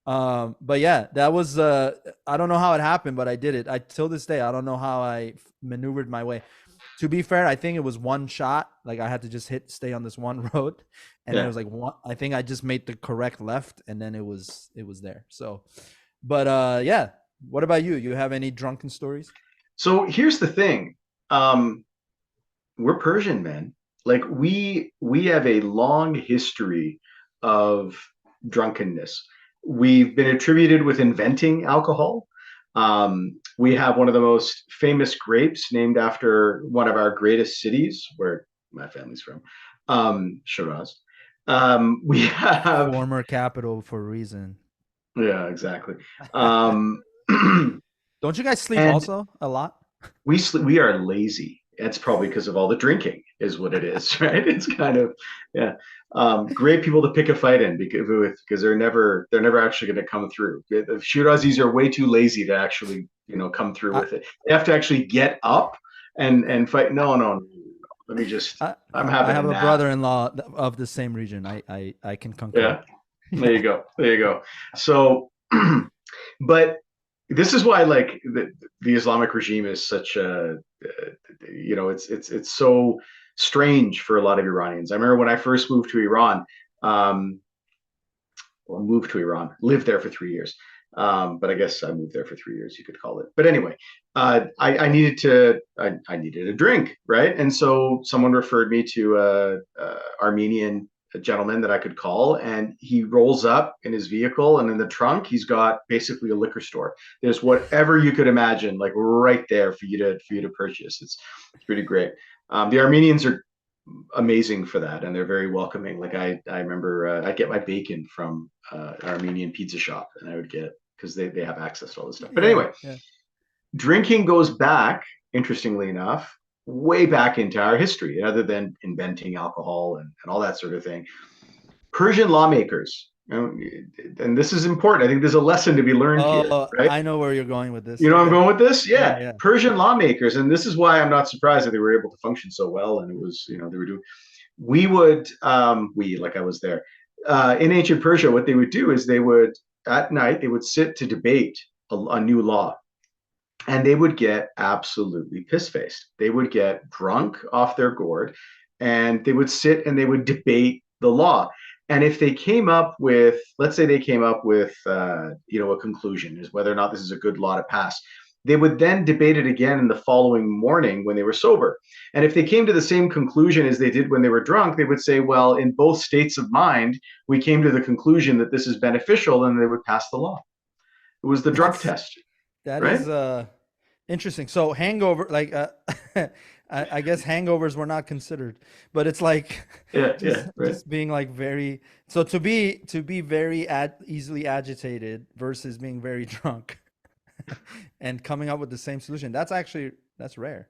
Speaker 1: But yeah, that was I don't know how it happened, but I did it. I till this day I don't know how I maneuvered my way. To be fair, I think it was one shot. Like I had to just stay on this one road, and then it
Speaker 2: Yeah.
Speaker 1: was like one. I think I just made the correct left, and then it was there. So, but yeah. What about you? You have any drunken stories?
Speaker 2: So here's the thing. Um, we're Persian, man. Like we have a long history of drunkenness. We've been attributed with inventing alcohol. We have one of the most famous grapes named after one of our greatest cities, where my family's from, Shiraz. We have,
Speaker 1: Former capital for a reason.
Speaker 2: yeah, exactly. Um,
Speaker 1: Don't you guys sleep
Speaker 2: and
Speaker 1: also a lot?
Speaker 2: we are lazy. It's probably because of all the drinking, is what it is, right? It's kind of, yeah. Great people to pick a fight in because they're never actually going to come through. The Shirazis are way too lazy to actually come through
Speaker 1: I
Speaker 2: with it. They have to actually get up and fight. No, no, no. Let me just.
Speaker 1: I,
Speaker 2: I'm
Speaker 1: I
Speaker 2: having a
Speaker 1: have a
Speaker 2: nap.
Speaker 1: brother-in-law of the same region. I can concur.
Speaker 2: Yeah. There you go. There you go. So, but this is why like the Islamic regime is such a it's so strange for a lot of Iranians. I remember when I first moved to Iran, um, well, moved to Iran, lived there for 3 years. But I guess I moved there for 3 years, you could call it. But anyway, I needed a drink, right? And so someone referred me to a Armenian gentleman that I could call, and he rolls up in his vehicle, and in the trunk, he's got basically a liquor store. There's whatever you could imagine, like right there for you to purchase. It's pretty great. The Armenians are amazing for that, and they're very welcoming. Like I remember I'd get my bacon from an Armenian pizza shop, and I would get because they have access to all this stuff. But
Speaker 1: Yeah,
Speaker 2: anyway,
Speaker 1: yeah.
Speaker 2: drinking goes back, interestingly enough, way back into our history, other than inventing alcohol and all that sort of thing. Persian lawmakers, and this is important. I think there's a lesson to be learned here,
Speaker 1: Oh,
Speaker 2: right?
Speaker 1: I know where you're going with this.
Speaker 2: You know where I'm
Speaker 1: Okay.
Speaker 2: going with this?
Speaker 1: Yeah,
Speaker 2: Yeah.
Speaker 1: yeah.
Speaker 2: Persian lawmakers. And this is why I'm not surprised that they were able to function so well. And it was, they were doing, like I was there. In ancient Persia, what they would do is at night, they would sit to debate a new law, and they would get absolutely piss faced. They would get drunk off their gourd, and they would sit and they would debate the law. And if they came up with, let's say they came up with, a conclusion is whether or not this is a good law to pass, they would then debate it again in the following morning when they were sober. And if they came to the same conclusion as they did when they were drunk, they would say, well, in both states of mind, we came to the conclusion that this is beneficial, and they would pass the law. It was the drug
Speaker 1: That's
Speaker 2: test,
Speaker 1: that
Speaker 2: right?
Speaker 1: is interesting. So hangover, like I guess hangovers were not considered, but it's like
Speaker 2: Yeah,
Speaker 1: just
Speaker 2: yeah, right.
Speaker 1: being like very so to be very easily agitated versus being very drunk and coming up with the same solution. That's rare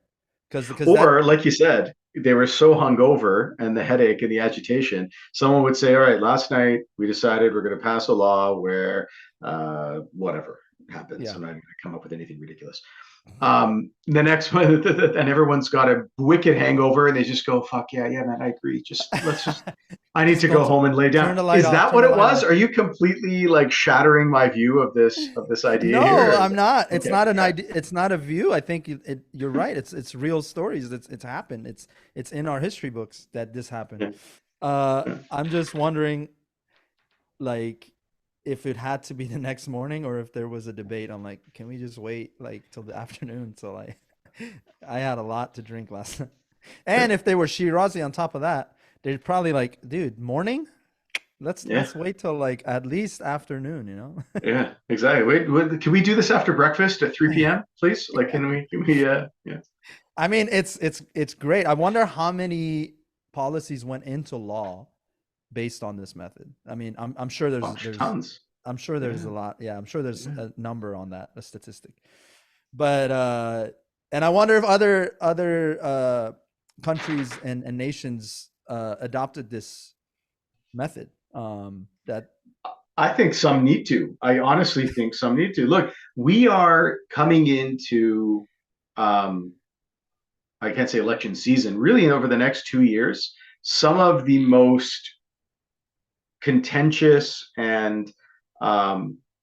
Speaker 1: because that
Speaker 2: Or, like you said, they were so hungover and the headache and the agitation, someone would say, all right, last night we decided we're going to pass a law where whatever happens.
Speaker 1: yeah.
Speaker 2: I'm not going to come up with anything ridiculous. The next one, and everyone's got a wicked hangover and they just go, fuck yeah, yeah, man, I agree. I need
Speaker 1: Just
Speaker 2: to
Speaker 1: go
Speaker 2: go home and lay
Speaker 1: turn
Speaker 2: down.
Speaker 1: the light
Speaker 2: Is
Speaker 1: off.
Speaker 2: that
Speaker 1: Turn
Speaker 2: what
Speaker 1: the
Speaker 2: it
Speaker 1: light
Speaker 2: was?
Speaker 1: off.
Speaker 2: Are you completely like shattering my view of this idea
Speaker 1: No,
Speaker 2: here?
Speaker 1: I'm not. It's
Speaker 2: Okay,
Speaker 1: not an
Speaker 2: yeah,
Speaker 1: idea. It's not a view. I think you're right. It's real stories. It's happened. It's in our history books that this happened.
Speaker 2: yeah, yeah.
Speaker 1: I'm just wondering, like, if it had to be the next morning or if there was a debate. I'm like, can we just wait like till the afternoon? So like, I had a lot to drink last night, and if they were Shirazi on top of that, they'd probably like, dude, morning.
Speaker 2: Yeah.
Speaker 1: Let's wait till like at least afternoon.
Speaker 2: Yeah, exactly. Wait, can we do this after breakfast at 3 p.m., please? Like,
Speaker 1: Yeah.
Speaker 2: yeah.
Speaker 1: I mean, it's great. I wonder how many policies went into law based on this method. I mean, I'm sure
Speaker 2: Oh,
Speaker 1: there's
Speaker 2: tons.
Speaker 1: I'm sure there's
Speaker 2: Yeah,
Speaker 1: a lot. Yeah, I'm sure there's
Speaker 2: yeah.
Speaker 1: a number on that, a statistic. But and I wonder if other countries and nations adopted this method. That
Speaker 2: I think some need to. I honestly think some need to. Look, we are coming into, um, I can't say election season, really over the next 2 years, some of the most contentious and I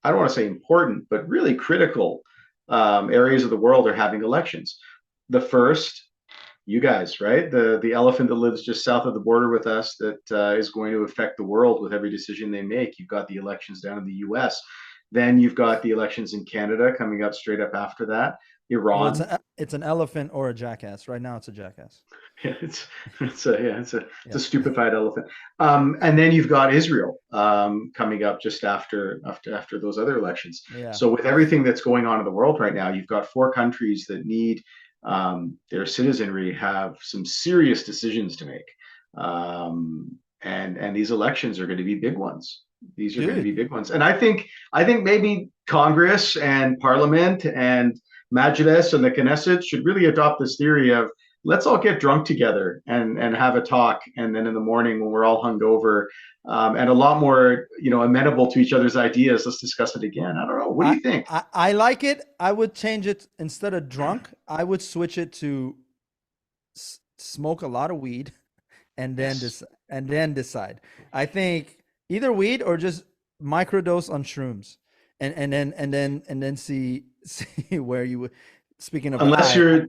Speaker 2: don't want to say important, but really critical areas of the world are having elections. The first, you guys, right? The elephant that lives just south of the border with us that is going to affect the world with every decision they make. You've got the elections down in the U.S. Then you've got the elections in Canada coming up straight up after that.
Speaker 1: well,
Speaker 2: Iran.
Speaker 1: it's an elephant or a jackass. Right now, it's a jackass.
Speaker 2: Yeah, it's a
Speaker 1: Yeah,
Speaker 2: stupefied elephant. And then you've got Israel coming up just after those other elections.
Speaker 1: yeah.
Speaker 2: So with everything that's going on in the world right now, you've got four countries that need their citizenry have some serious decisions to make, and these elections are going to be big ones. These are going to
Speaker 1: Dude,
Speaker 2: be big ones, and I think maybe Congress and Parliament and Majlis and the Knesset should really adopt this theory of let's all get drunk together and have a talk, and then in the morning when we're all hungover and a lot more amenable to each other's ideas, let's discuss it again. I don't know. What do
Speaker 1: I,
Speaker 2: you think?
Speaker 1: I like it. I would change it instead of drunk. I would switch it to smoke a lot of weed and
Speaker 2: Yes.
Speaker 1: then decide. I think either weed or just microdose on shrooms, and then see see where you would. Speaking of the
Speaker 2: Unless
Speaker 1: high,
Speaker 2: you're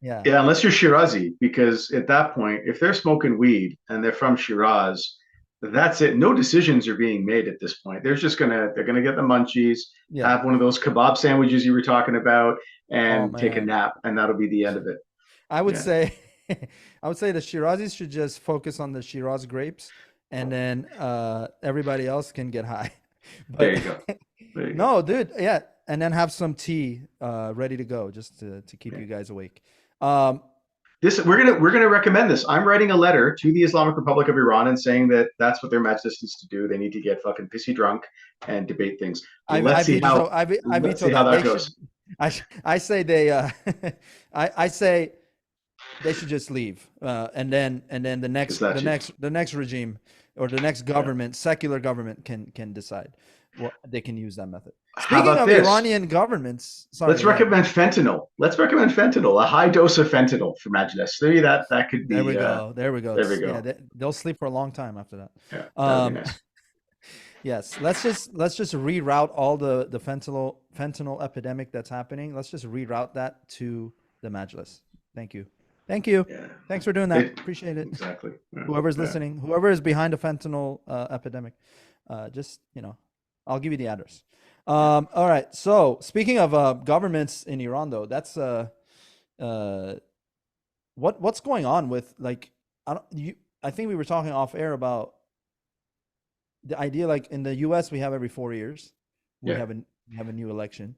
Speaker 1: yeah,
Speaker 2: Yeah, unless you're Shirazi, because at that point, if they're smoking weed and they're from Shiraz, that's it. No decisions are being made at this point. They're gonna get the munchies,
Speaker 1: yeah.
Speaker 2: have one of those kebab sandwiches you were talking about,
Speaker 1: Oh
Speaker 2: and take a
Speaker 1: man,
Speaker 2: nap, and that'll be the end of it.
Speaker 1: I would
Speaker 2: Yeah,
Speaker 1: say, I would say the Shirazis should just focus on the Shiraz grapes, and then everybody else can get high.
Speaker 2: there
Speaker 1: But
Speaker 2: you go. There you go.
Speaker 1: no, dude, yeah, and then have some tea ready to go just to keep
Speaker 2: Yeah.
Speaker 1: you guys awake. Um,
Speaker 2: This we're gonna recommend this. I'm writing a letter to the Islamic Republic of Iran and saying that that's what their Majlis needs to do. They need to get fucking pissy drunk and debate things.
Speaker 1: I
Speaker 2: Let's see
Speaker 1: veto
Speaker 2: how
Speaker 1: I
Speaker 2: let's
Speaker 1: veto
Speaker 2: see how
Speaker 1: that.
Speaker 2: that
Speaker 1: They
Speaker 2: goes.
Speaker 1: should. I say they. I say they should just leave, and then
Speaker 2: Because that's it.
Speaker 1: the next regime or the next
Speaker 2: Yeah.
Speaker 1: government, secular government, can decide what they can use that method.
Speaker 2: How
Speaker 1: Speaking
Speaker 2: about
Speaker 1: of
Speaker 2: this?
Speaker 1: Iranian governments,
Speaker 2: Let's
Speaker 1: sorry, yeah,
Speaker 2: recommend fentanyl. Let's recommend fentanyl, a high dose of fentanyl for Majlis. Maybe that could
Speaker 1: there we
Speaker 2: be.
Speaker 1: go, there we go.
Speaker 2: There we
Speaker 1: Yeah,
Speaker 2: go.
Speaker 1: they'll sleep for a long time after
Speaker 2: Yeah,
Speaker 1: that.
Speaker 2: that would be nice.
Speaker 1: Yes, let's just reroute all the fentanyl epidemic that's happening. Let's just reroute that to the Majlis. Thank you. Thank you.
Speaker 2: Yeah.
Speaker 1: Thanks for doing that.
Speaker 2: It
Speaker 1: Appreciate it.
Speaker 2: exactly. Yeah.
Speaker 1: Whoever's
Speaker 2: Yeah.
Speaker 1: listening, whoever is behind the fentanyl epidemic, just I'll give you the address.
Speaker 2: Yeah.
Speaker 1: All right. So speaking of governments in Iran, though, that's uh, what's going on with like I don't you. I think we were talking off air about the idea like in the U.S. we have every 4 years we
Speaker 2: Yeah.
Speaker 1: have a we have a new election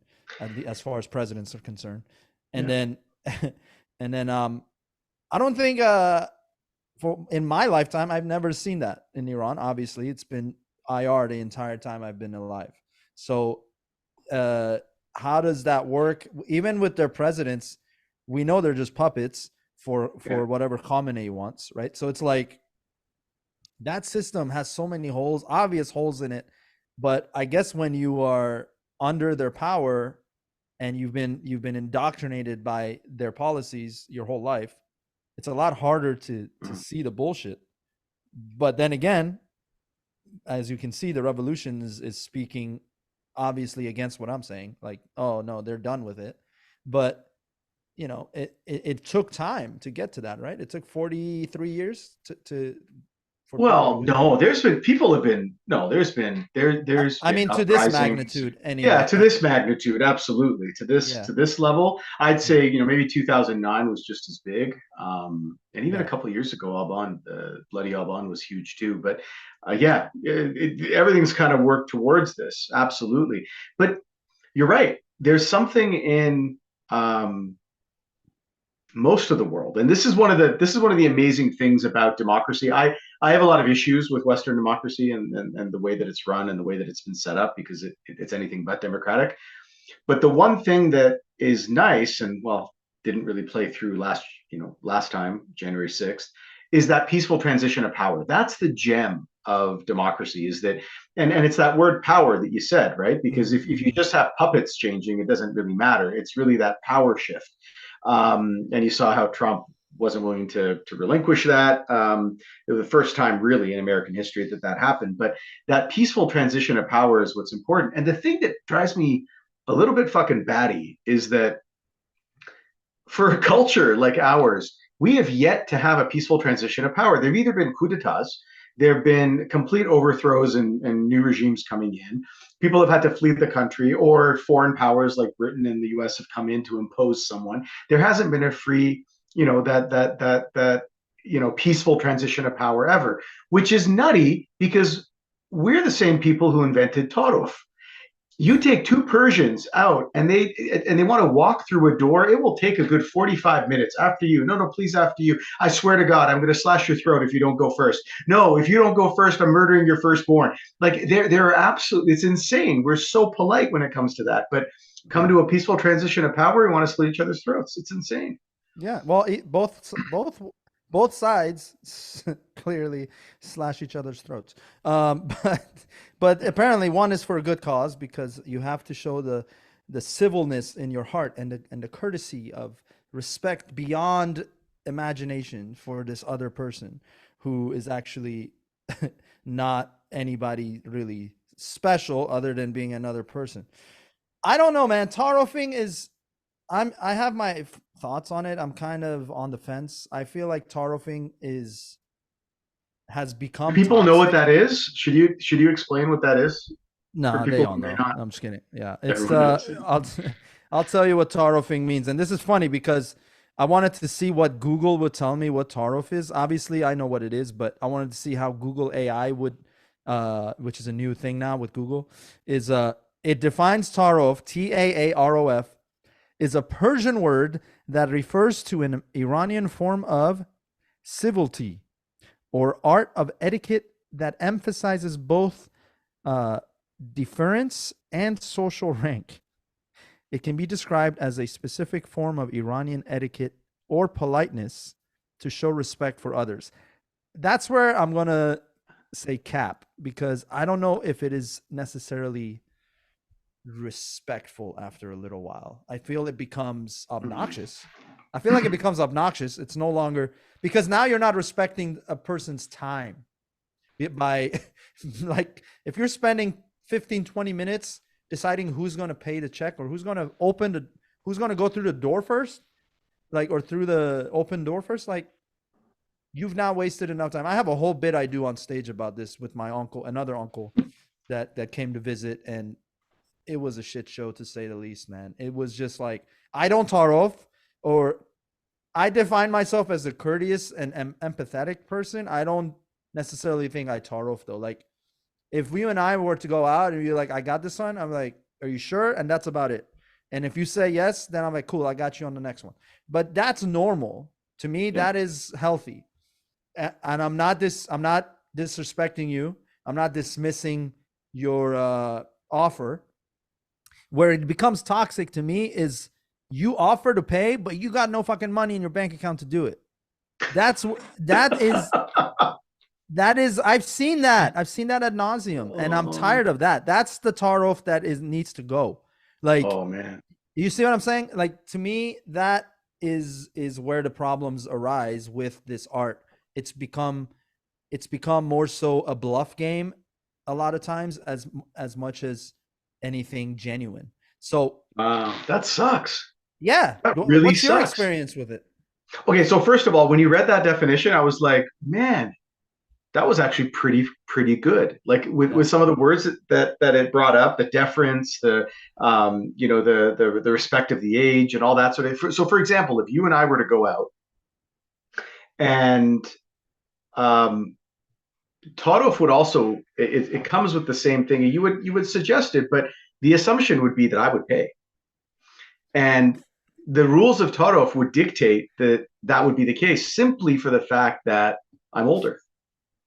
Speaker 1: as far as presidents are concerned, and
Speaker 2: Yeah.
Speaker 1: then and then I don't think for in my lifetime I've never seen that in Iran. Obviously, it's been IR the entire time I've been alive. So uh, how does that work? Even with their presidents, we know they're just puppets
Speaker 2: Yeah.
Speaker 1: for whatever Khamenei wants, right? So it's like that system has so many holes, obvious holes in it. But I guess when you are under their power and you've been indoctrinated by their policies your whole life, it's a lot harder to
Speaker 2: Mhm.
Speaker 1: see the bullshit. But then again, as you can see, the revolution is speaking obviously against what I'm saying. Like, oh no, they're done with it. But it took time to get to that, right? It took 43 years to for people to
Speaker 2: Well,
Speaker 1: wake up.
Speaker 2: no, there's been people have been no, there's
Speaker 1: I
Speaker 2: been
Speaker 1: mean, to this
Speaker 2: uprisings.
Speaker 1: magnitude,
Speaker 2: Yeah,
Speaker 1: anyway.
Speaker 2: to this magnitude, absolutely.
Speaker 1: Yeah,
Speaker 2: To this level, I'd
Speaker 1: yeah,
Speaker 2: say, maybe 2009 was just as big. And even a
Speaker 1: yeah.
Speaker 2: couple of years ago, Alban, bloody Alban was huge too. But yeah, everything's kind of worked towards this, absolutely. But you're right. There's something in um, most of the world, and this is one of the amazing things about democracy. I have a lot of issues with Western democracy and the way that it's run and the way that it's been set up because it's anything but democratic. But the one thing that is nice, and well, didn't really play through last time, January 6th, is that peaceful transition of power. That's the gem of democracy, is that, and it's that word power that you said, right? Because if you
Speaker 1: Mm-hmm.
Speaker 2: just have puppets changing, it doesn't really matter. It's really that power shift. And you saw how Trump wasn't willing to relinquish that. It was the first time really in American history that happened. But that peaceful transition of power is what's important. And the thing that drives me a little bit fucking batty is that for a culture like ours, we have yet to have a peaceful transition of power. There've either been coups d'etats, there have been complete overthrows and new regimes coming in. People have had to flee the country, or foreign powers like Britain and the US have come in to impose someone. There hasn't been a free, peaceful transition of power ever, which is nutty because we're the same people who invented Taruf. You take two Persians out and they want to walk through a door, it will take a good 45 minutes. After you. No, no, please, after you. I swear to God, I'm going to slash your throat if you don't go first. No, if you don't go first, I'm murdering your firstborn. Like they're absolutely, it's insane. We're so polite when it comes to that, but come
Speaker 1: Yeah,
Speaker 2: to a peaceful transition of power, we want to slit each other's throats. It's insane.
Speaker 1: yeah. Well, both sides clearly slash each other's throats. But apparently one is for a good cause because you have to show the civilness in your heart and the courtesy of respect beyond imagination for this other person who is actually not anybody really special other than being another person. I don't know, man. Tarofing is I have my thoughts on it. I'm kind of on the fence. I feel like tarofing is has
Speaker 2: Do
Speaker 1: become
Speaker 2: people know what
Speaker 1: toxic.
Speaker 2: that is? Should you explain what that is for
Speaker 1: No, they
Speaker 2: people
Speaker 1: all
Speaker 2: who may
Speaker 1: know.
Speaker 2: not?
Speaker 1: No, I'm just kidding. Yeah, it's
Speaker 2: Everyone knows.
Speaker 1: I'll tell you what tarofing means, and this is funny because I wanted to see what Google would tell me what tarof is. Obviously, I know what it is, but I wanted to see how Google AI would, which is a new thing now with Google, is it defines tarof, Taarof, is a Persian word that refers to an Iranian form of civility or art of etiquette that emphasizes both uh, deference and social rank. It can be described as a specific form of Iranian etiquette or politeness to show respect for others. That's where I'm going to say cap because I don't know if it is necessarily respectful after a little while. I feel it becomes obnoxious. I feel like it becomes obnoxious. It's no longer because now you're not respecting a person's time by like if you're spending 15 20 minutes deciding who's going to pay the check or who's going to go through the door first, like, or through the open door first, like, you've now wasted enough time. I have a whole bit I do on stage about this with my uncle, another uncle that came to visit, and it was a shit show to say the least, man. It was just like, I don't tar off, or I define myself as a courteous and empathetic person. I don't necessarily think I tar off though. Like, if you and I were to go out and you're like, I got this one, I'm like, are you sure? And that's about it. And if you say yes, then I'm like, cool, I got you on the next one. But that's normal. To me,
Speaker 2: Yeah.
Speaker 1: that is healthy. And I'm not disrespecting you. I'm not dismissing your offer. Where it becomes toxic to me is you offer to pay, but you got no fucking money in your bank account to do it. That's that is that is I've seen that. I've seen that ad nauseum, and I'm
Speaker 2: Oh,
Speaker 1: tired of that. That's the tar off that is needs to go. Like,
Speaker 2: oh man.
Speaker 1: you see what I'm saying? Like, to me, that is where the problems arise with this art. It's become it's become more so a bluff game a lot of times, as much as anything genuine. So
Speaker 2: Wow, that sucks.
Speaker 1: yeah,
Speaker 2: That really
Speaker 1: what's your
Speaker 2: sucks.
Speaker 1: experience with it?
Speaker 2: Okay, so first of all, when you read that definition, I was like, man, that was actually pretty good. Like
Speaker 1: Yeah.
Speaker 2: with some of the words that it brought up, the deference, the the respect of the age and all that sort of. So for example, if you and I were to go out and um, Todorov would also it comes with the same thing. You would suggest it, but the assumption would be that I would pay, and the rules of Todorov would dictate that that would be the case simply for the fact that I'm older.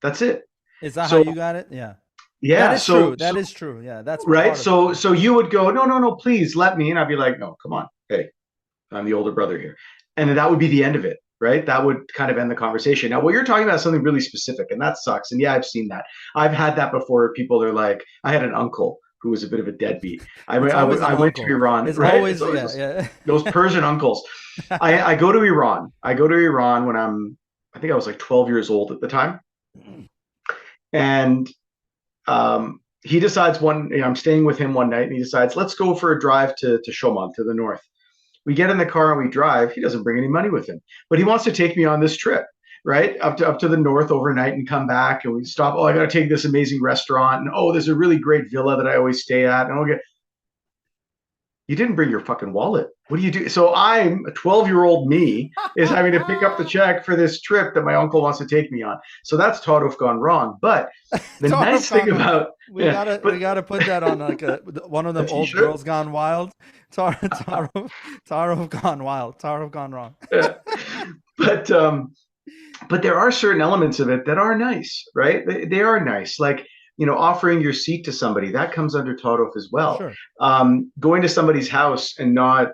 Speaker 2: That's it.
Speaker 1: Is that how
Speaker 2: So
Speaker 1: you got it? Yeah. That
Speaker 2: yeah,
Speaker 1: is
Speaker 2: so
Speaker 1: true. That is true. Yeah, that's
Speaker 2: right,
Speaker 1: part of it.
Speaker 2: so you would go, no, no, no, please let me, and I'd be like, no, come on, hey, I'm the older brother here, and then that would be the end of it. Right, that would kind of end the conversation. Now, what you're talking about is something really specific, and that sucks. And yeah, I've seen that. I've had that before. People are like, I had an uncle who was a bit of a deadbeat.
Speaker 1: It's always an
Speaker 2: I went to
Speaker 1: uncle.
Speaker 2: Iran,
Speaker 1: It's
Speaker 2: right? It's
Speaker 1: always,
Speaker 2: always
Speaker 1: yeah,
Speaker 2: those Persian uncles.
Speaker 1: yeah.
Speaker 2: I go to Iran. I go to Iran when I think I was like 12 years old at the time, and he decides I'm staying with him one night, and he decides, let's go for a drive to Shoman, to the north. We get in the car and we drive. He doesn't bring any money with him, but he wants to take me on this trip, right? Up to the north overnight and come back. And we stop. Oh, I got to take this amazing restaurant. And oh, there's a really great villa that I always stay at. And okay, you didn't bring your fucking wallet. What do you do? So I'm a 12-year-old me is having to pick up the check for this trip that my uncle wants to take me on. So that's Todorov gone wrong. But the
Speaker 1: Taro
Speaker 2: nice thing
Speaker 1: gone.
Speaker 2: about
Speaker 1: We
Speaker 2: yeah,
Speaker 1: gotta we
Speaker 2: but
Speaker 1: gotta put that on like one of
Speaker 2: a
Speaker 1: them old
Speaker 2: t-shirt.
Speaker 1: girls gone wild. Taro gone wild. Taro gone wrong.
Speaker 2: Yeah. But but there are certain elements of it that are nice, right? They are nice. Like, offering your seat to somebody, that comes under Todorov as well.
Speaker 1: Sure.
Speaker 2: Going to somebody's house and not,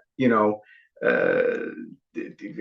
Speaker 2: uh,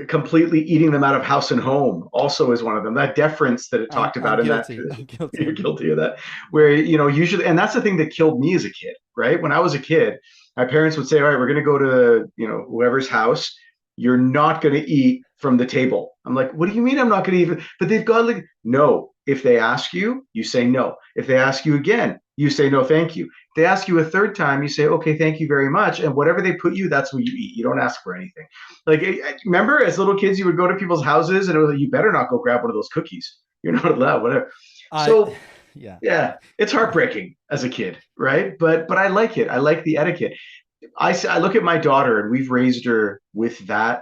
Speaker 2: completely eating them out of house and home also is one of them. That deference that it talked
Speaker 1: I'm
Speaker 2: about in that
Speaker 1: guilty. I'm guilty.
Speaker 2: you're guilty of that. Where, usually, and that's the thing that killed me as a kid, right? When I was a kid, my parents would say, all right, we're going to go to, whoever's house. You're not going to eat from the table. I'm like, what do you mean I'm not going to eat? But they've got like, no. If they ask you, you say no. If they ask you again, you say no, thank you. If they ask you a third time, you say, okay, thank you very much. And whatever they put you, that's what you eat. You don't ask for anything. Like, remember as little kids, you would go to people's houses and it was like, you better not go grab one of those cookies. You're not allowed, whatever.
Speaker 1: I
Speaker 2: So
Speaker 1: yeah.
Speaker 2: yeah, it's heartbreaking as a kid, right? But I like it. I like the etiquette. I look at my daughter, and we've raised her with that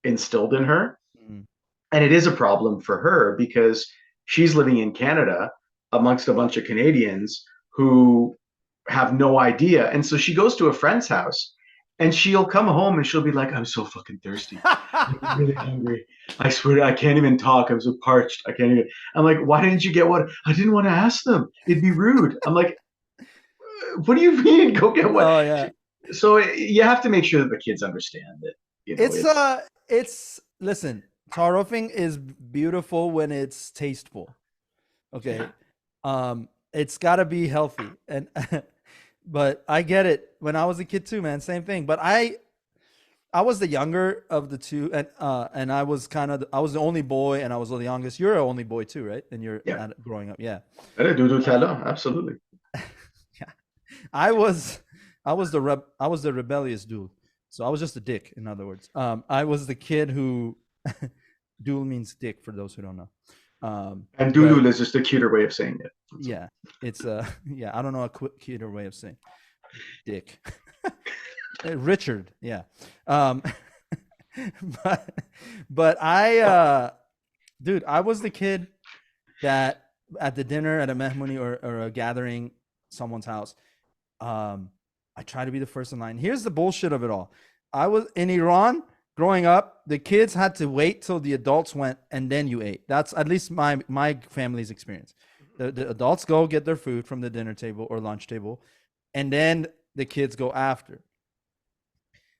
Speaker 2: instilled in her,
Speaker 1: Mm.
Speaker 2: and it is a problem for her because she's living in Canada amongst a bunch of Canadians who have no idea, and so she goes to a friend's house. And she'll come home and she'll be like, I'm so fucking thirsty. I'm really hungry. I swear I can't even talk. I'm so parched. I can't even. I'm like, why didn't you get what? I didn't want to ask them. It'd be rude. I'm like, what do you mean? Go get what?
Speaker 1: Oh yeah.
Speaker 2: So you have to make sure that the kids understand that,
Speaker 1: It's
Speaker 2: it's
Speaker 1: it's listen, tarofing is beautiful when it's tasteful.
Speaker 2: yeah,
Speaker 1: Okay. It's got to be healthy, and but I get it. When I was a kid too, man, same thing. But I was the younger of the two, and I was the only boy, and I was the youngest. You're the only boy too, right? And you're
Speaker 2: yeah.
Speaker 1: growing up, yeah.
Speaker 2: Doodool
Speaker 1: Uh,
Speaker 2: Tala, absolutely.
Speaker 1: yeah. I was I was the rebellious dude. So I was just a dick, in other words. I was the kid who Dual means dick for those who don't know.
Speaker 2: And
Speaker 1: But
Speaker 2: Doodool is just a cuter way of saying it. That's all.
Speaker 1: yeah, it's yeah, I don't know a cuter way of saying dick. Richard, yeah. Um, but dude, I was the kid that at the dinner at a mehmoni or a gathering, someone's house, um, I try to be the first in line. Here's the bullshit of it all. I was in Iran growing up. The kids had to wait till the adults went, and then you ate. That's at least my family's experience. The adults go get their food from the dinner table or lunch table, and then the kids go after.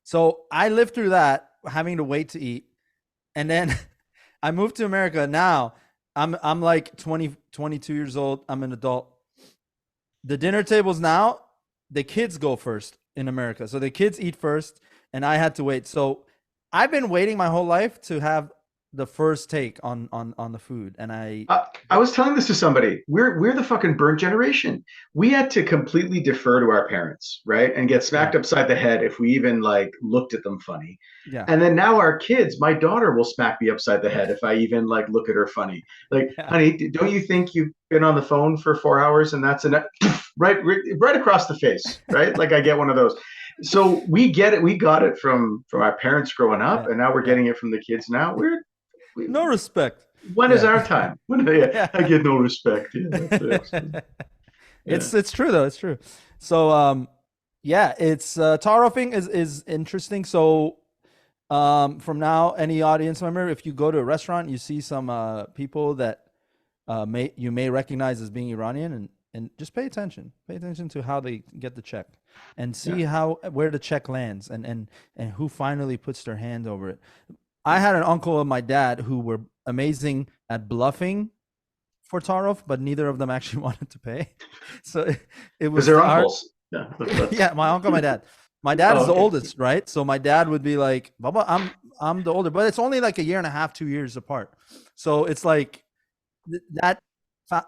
Speaker 1: So I lived through that, having to wait to eat, and then I moved to America. Now I'm like 20, 22 years old. I'm an adult. The dinner tables now, the kids go first in America. So the kids eat first, and I had to wait. So I've been waiting my whole life to have the first take on the food, and
Speaker 2: I was telling this to somebody. We're the fucking burnt generation. We had to completely defer to our parents, right? And get
Speaker 1: yeah,
Speaker 2: smacked upside the head if we even like looked at them funny.
Speaker 1: yeah,
Speaker 2: And then now our kids, my daughter will smack me upside the head if I even like look at her funny. Like,
Speaker 1: yeah,
Speaker 2: honey, don't you think you've been on the phone for 4 hours and that's enough? Right across the face, right? Like I get one of those. So we get it. We got it from our parents growing up,
Speaker 1: yeah,
Speaker 2: and now we're
Speaker 1: yeah.
Speaker 2: getting it from the kids. Now we
Speaker 1: No respect.
Speaker 2: when is
Speaker 1: Yeah,
Speaker 2: our time? When, yeah,
Speaker 1: yeah.
Speaker 2: I get no respect. Yeah, that's it. Yeah.
Speaker 1: It's true though. It's true. So yeah, it's tar roofing is interesting. So from now, any audience member, if you go to a restaurant, you see some people that may recognize as being Iranian, and just pay attention. Pay attention to how they get the check, and
Speaker 2: Yeah.
Speaker 1: see how where the check lands, and who finally puts their hand over it. I had an uncle of my dad who were amazing at bluffing for Tarov, but neither of them actually wanted to pay. So it
Speaker 2: Because
Speaker 1: was
Speaker 2: they're
Speaker 1: our
Speaker 2: uncles. Yeah, that's
Speaker 1: yeah, my uncle, my dad. My dad is
Speaker 2: oh,
Speaker 1: the
Speaker 2: okay.
Speaker 1: oldest, right? So my dad would be like, "Baba, I'm the older," but it's only like a year and a half, 2 years apart. So it's like that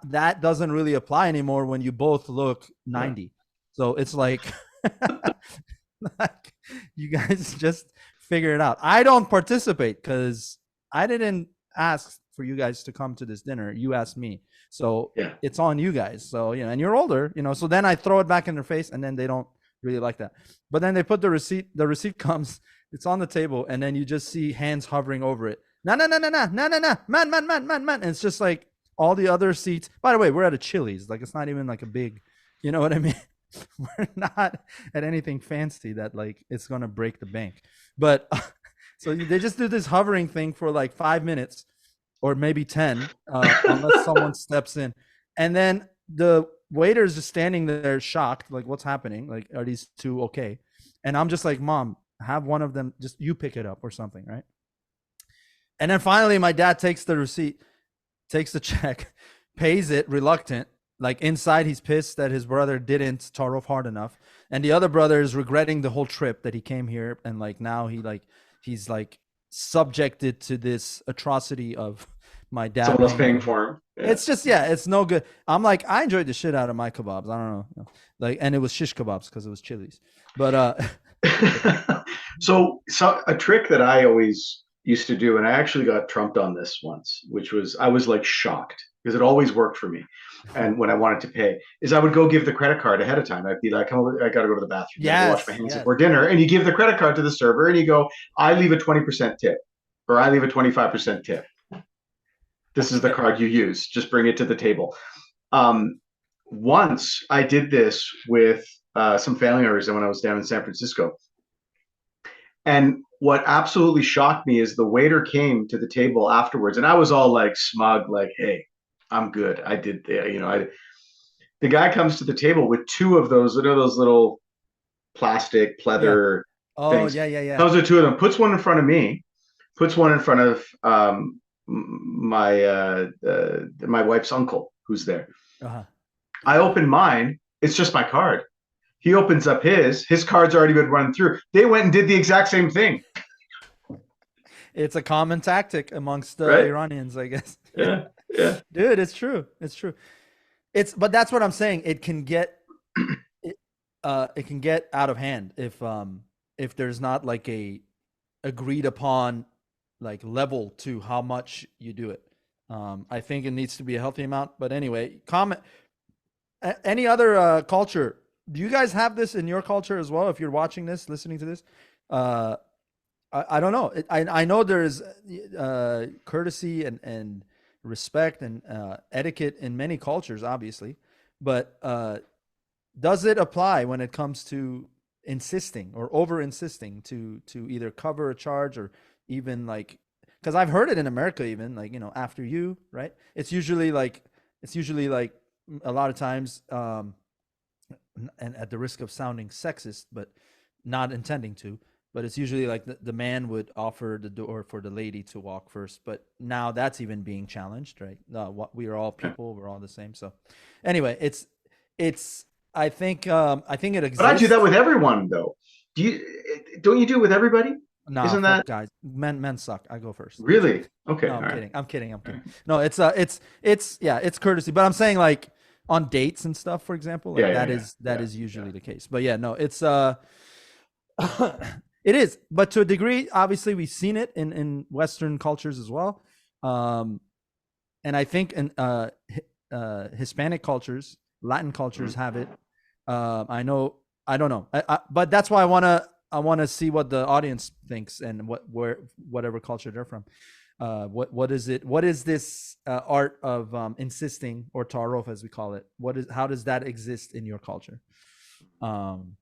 Speaker 1: that doesn't really apply anymore when you both look
Speaker 2: Yeah.
Speaker 1: 90. So it's like, like you guys just figure it out. I don't participate because I didn't ask for you guys to come to this dinner. You asked me. So
Speaker 2: Yeah.
Speaker 1: it's on you guys. So, and you're older, so then I throw it back in their face, and then they don't really like that. But then they put the receipt comes, it's on the table, and then you just see hands hovering over it. No, no, no, no, no, no, no, no, man, man, man, man, man. And it's just like all the other seats. By the way, we're at a Chili's. Like, it's not even like a big, you know what I mean? We're not at anything fancy that like it's gonna break the bank. But so they just do this hovering thing for like 5 minutes or maybe 10, unless someone steps in, and then the waiter's just standing there shocked, like, what's happening? Like, are these two okay? And I'm just like, Mom, have one of them, just you pick it up or something, right? And then finally my dad takes the receipt, takes the check, pays it, reluctant. Like, inside, he's pissed that his brother didn't tar off hard enough, and the other brother is regretting the whole trip that he came here, and like now he's like subjected to this atrocity of my dad
Speaker 2: Someone else
Speaker 1: paying
Speaker 2: paying
Speaker 1: for him.
Speaker 2: for him. Yeah.
Speaker 1: It's just, yeah, it's no good. I'm like, I enjoyed the shit out of my kebabs. I don't know, like, and it was shish kebabs because it was Chili's, but
Speaker 2: So a trick that I always used to do, and I actually got trumped on this once, which was I was like shocked because it always worked for me. And when I wanted to pay, is I would go give the credit card ahead of time. I'd be like, oh, I got to go to the bathroom. I got to go wash my
Speaker 1: yes,
Speaker 2: hands
Speaker 1: yes,
Speaker 2: before dinner. And you give the credit card to the server and you go, I leave a 20% tip or I leave a 25% tip. This is the
Speaker 1: yeah,
Speaker 2: card you use. Just bring it to the table. Um, Once I did this with some family members when I was down in San Francisco. And what absolutely shocked me is the waiter came to the table afterwards, and I was all like smug, like, "Hey, I'm good. I did, The guy comes to the table with two of those, those little plastic
Speaker 1: yeah.
Speaker 2: pleather
Speaker 1: Oh,
Speaker 2: things.
Speaker 1: yeah, yeah, yeah.
Speaker 2: Those are two of them. Puts one in front of me. Puts one in front of my wife's uncle who's there.
Speaker 1: Uh-huh.
Speaker 2: I open mine. It's just my card. He opens up his card's already been run through. They went and did the exact same thing,
Speaker 1: It's a common tactic amongst
Speaker 2: right?
Speaker 1: Iranians, I guess. Yeah,
Speaker 2: Yeah, yeah,
Speaker 1: dude, it's true. It's true. But that's what I'm saying. It can get out of hand if if there's not like a agreed upon like level to how much you do it. I think it needs to be a healthy amount. But anyway, comment any other culture. Do you guys have this in your culture as well? If you're watching this, listening to this, uh, I don't know. I know there's courtesy and respect and etiquette in many cultures, obviously, but does it apply when it comes to insisting or over insisting to either cover a charge or even like, because I've heard it in America, even like, after you, right? It's usually like a lot of times, and at the risk of sounding sexist, but not intending to, but it's usually like the man would offer the door for the lady to walk first. But now that's even being challenged, right? We are all people, we're all the same. So anyway, it's I think it
Speaker 2: But I do
Speaker 1: exists.
Speaker 2: that with everyone, though. Don't you do it with everybody?
Speaker 1: Nah,
Speaker 2: Isn't
Speaker 1: fuck
Speaker 2: that
Speaker 1: guys. Men suck. I go first.
Speaker 2: really okay?
Speaker 1: No,
Speaker 2: All
Speaker 1: I'm
Speaker 2: right.
Speaker 1: kidding. I'm kidding. I'm kidding. No, it's yeah, it's courtesy. But I'm saying like on dates and stuff, for example, like
Speaker 2: Yeah, yeah,
Speaker 1: that
Speaker 2: yeah,
Speaker 1: is that
Speaker 2: yeah,
Speaker 1: is usually
Speaker 2: yeah.
Speaker 1: the case. But yeah, no, it's it is. But to a degree, obviously we've seen it in Western cultures as well. Um and I think in Hispanic cultures, Latin cultures
Speaker 2: Mhm.
Speaker 1: have it. I know. I don't know. But that's why I want to see what the audience thinks and whatever culture they're from. What is it? What is this art of insisting, or tarof as we call it? How does that exist in your culture? Um,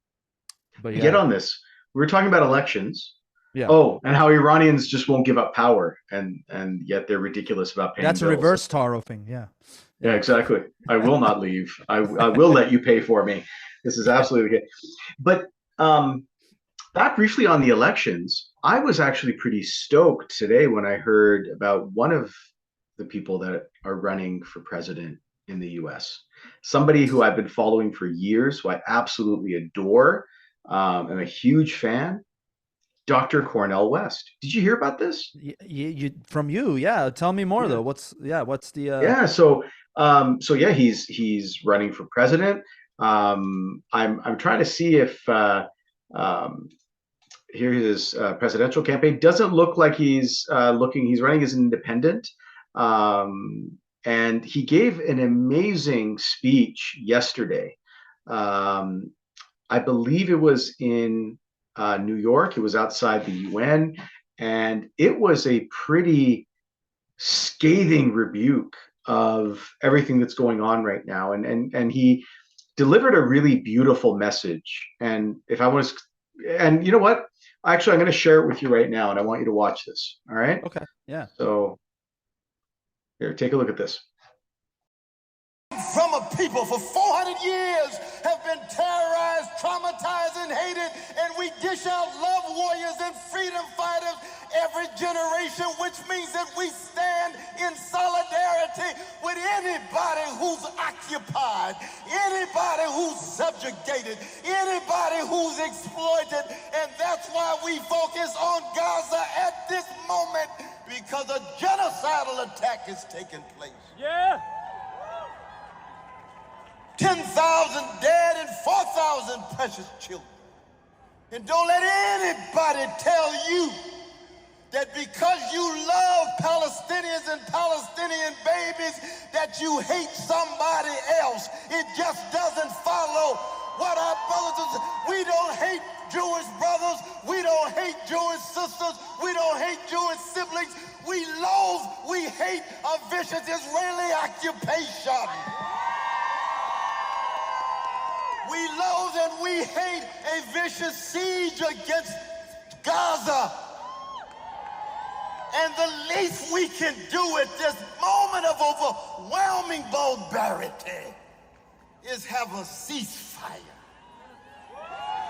Speaker 1: but
Speaker 2: I get
Speaker 1: yeah,
Speaker 2: on this. We were talking about elections.
Speaker 1: yeah.
Speaker 2: Oh, and how Iranians just won't give up power, and yet they're ridiculous about paying
Speaker 1: That's a
Speaker 2: bills.
Speaker 1: reverse tarofing. Yeah,
Speaker 2: Yeah,
Speaker 1: yeah.
Speaker 2: exactly. I will not leave. I will let you pay for me. This is
Speaker 1: Yeah.
Speaker 2: absolutely okay. But back briefly on the elections, I was actually pretty stoked today when I heard about one of the people that are running for president in the US. Somebody who I've been following for years, who I absolutely adore. I'm a huge fan, Dr. Cornell West. Did you hear about this?
Speaker 1: You from you, yeah. Tell me more
Speaker 2: Yeah.
Speaker 1: though. What's the
Speaker 2: Yeah, so yeah, he's running for president. I'm trying to see if um, here his presidential campaign doesn't look like looking. He's running as an independent, um, and he gave an amazing speech yesterday. Um, I believe it was in New York. It was outside the UN, and it was a pretty scathing rebuke of everything that's going on right now. And he delivered a really beautiful message. And if I was, and you know what? Actually, I'm going to share it with you right now, and I want you to watch this. All right.
Speaker 1: okay? Yeah.
Speaker 2: So here, take a look at this.
Speaker 3: From a people for 400 years have been terrorized, traumatized, and hated, and we dish out love warriors and freedom fighters every generation, which means that we stand in solidarity with anybody who's occupied, anybody who's subjugated, anybody who's exploited, and that's why we focus on Gaza at this moment, because a genocidal attack is taking place.
Speaker 4: Yeah.
Speaker 3: 10,000 dead and 4,000 precious children. And don't let anybody tell you that because you love Palestinians and Palestinian babies that you hate somebody else. It just doesn't follow what our brothers, we don't hate Jewish brothers, we don't hate Jewish sisters, we don't hate Jewish siblings. We hate a vicious Israeli occupation. We loathe and we hate a vicious siege against Gaza. And the least we can do at this moment of overwhelming barbarity is have a ceasefire.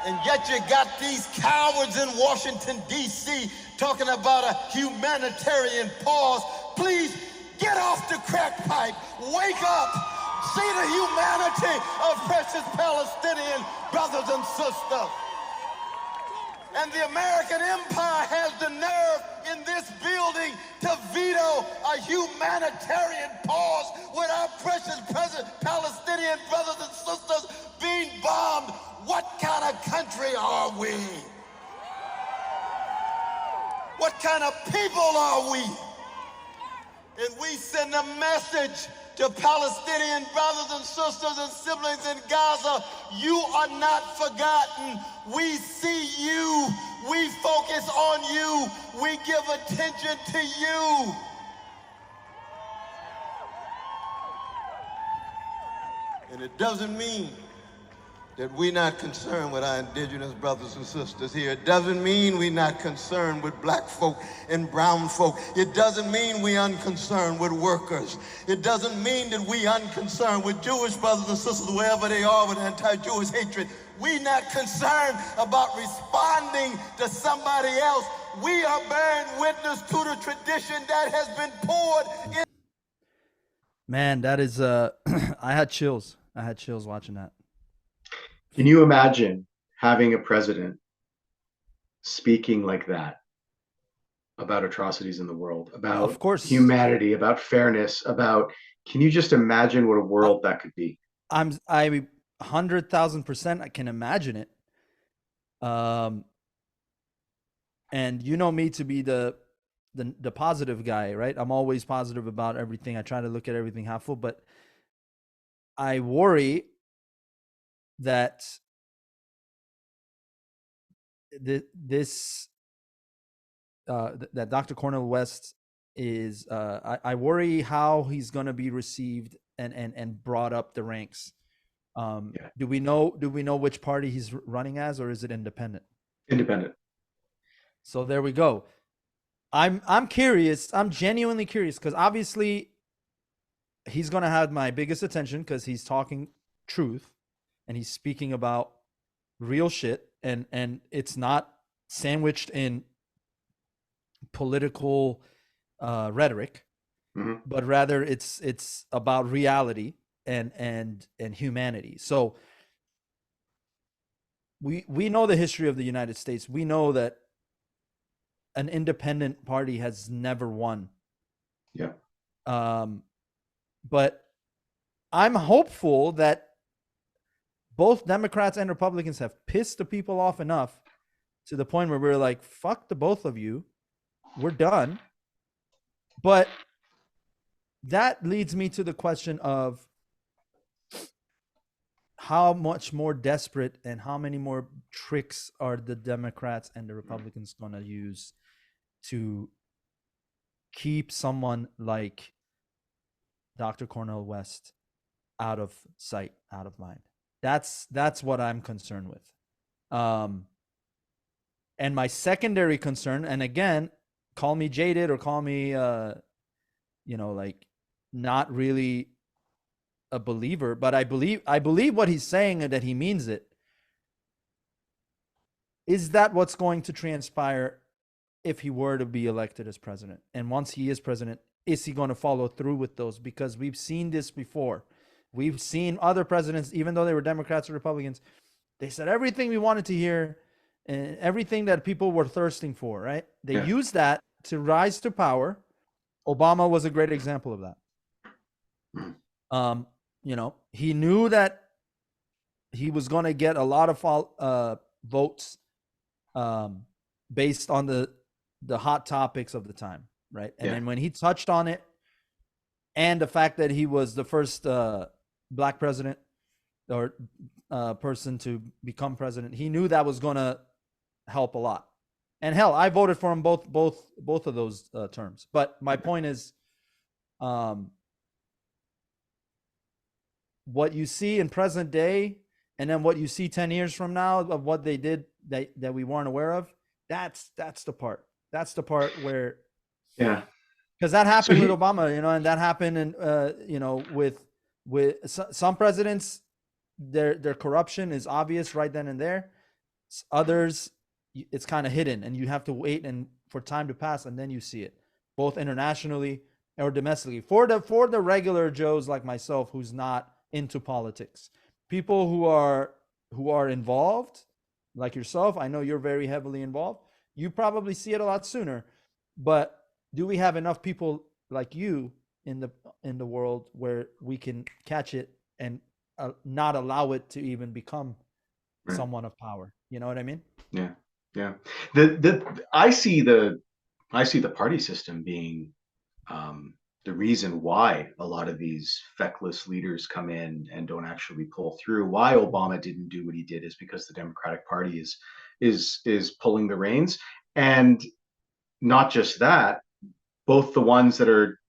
Speaker 3: And yet you got these cowards in Washington, D.C. talking about a humanitarian pause. Please get off the crack pipe. Wake up. See the humanity of precious Palestinian brothers and sisters. And the American empire has the nerve in this building to veto a humanitarian pause with our precious Palestinian brothers and sisters being bombed. What kind of country are we? What kind of people are we? And we send a message to Palestinian brothers and sisters and siblings in Gaza. You are not forgotten. We see you. We focus on you. We give attention to you. And it doesn't mean that we're not concerned with our indigenous brothers and sisters here. It doesn't mean we're not concerned with black folk and brown folk. It doesn't mean we're unconcerned with workers. It doesn't mean that we're unconcerned with Jewish brothers and sisters, wherever they are, with anti-Jewish hatred. We're not concerned about responding to somebody else. We are bearing witness to the tradition that has been poured in.
Speaker 1: Man, that is I had chills. I had chills watching that.
Speaker 2: Can you imagine having a president speaking like that about atrocities in the world, about
Speaker 1: Of course.
Speaker 2: humanity, about fairness, about, can you just imagine what a world that could be?
Speaker 1: I 100,000% I can imagine it. And you know me to be the positive guy, right? I'm always positive about everything. I try to look at everything half full, but I worry that that Dr. Cornel West is I worry how he's going to be received and brought up the ranks. Do we know which party he's running as, or is it independent?
Speaker 2: Independent.
Speaker 1: So there we go. I'm curious. I'm genuinely curious, because obviously he's going to have my biggest attention because he's talking truth and he's speaking about real shit, and it's not sandwiched in political rhetoric, but rather it's about reality and humanity. So we know the history of the United States. We know that an independent party has never won.
Speaker 2: Yeah.
Speaker 1: But I'm hopeful that both Democrats and Republicans have pissed the people off enough to the point where we're like, fuck the both of you. We're done. But that leads me to the question of how much more desperate and how many more tricks are the Democrats and the Republicans going to use to keep someone like Dr. Cornel West out of sight, out of mind. That's what I'm concerned with. And my secondary concern, and again, call me jaded or call me, like not really a believer, but I believe what he's saying and that he means it. Is that what's going to transpire if he were to be elected as president? And once he is president, is he going to follow through with those? Because we've seen this before. We've seen other presidents, even though they were Democrats or Republicans, they said everything we wanted to hear and everything that people were thirsting for, right? They used that to rise to power. Obama was a great example of that. He knew that he was going to get a lot of votes based on the hot topics of the time, right? And then when he touched on it, and the fact that he was the first black president or person to become president, he knew that was going to help a lot. And hell, I voted for him both of those terms. But my point is, what you see in present day, and then what you see 10 years from now of what they did that we weren't aware of, that's the part. That's the part where, because that happened with Obama, and that happened in with some presidents, their corruption is obvious right then and there. Others, it's kind of hidden, and you have to wait and for time to pass, and then you see it, both internationally or domestically. For the regular Joes like myself, who's not into politics, people who are involved, like yourself, I know you're very heavily involved. You probably see it a lot sooner. But do we have enough people like you in the world where we can catch it and not allow it to even become someone of power? You know what I mean?
Speaker 2: Yeah. I see the I see the party system being the reason why a lot of these feckless leaders come in and don't actually pull through. Why Obama didn't do what he did is because the Democratic Party is pulling the reins, and not just that, both the ones that are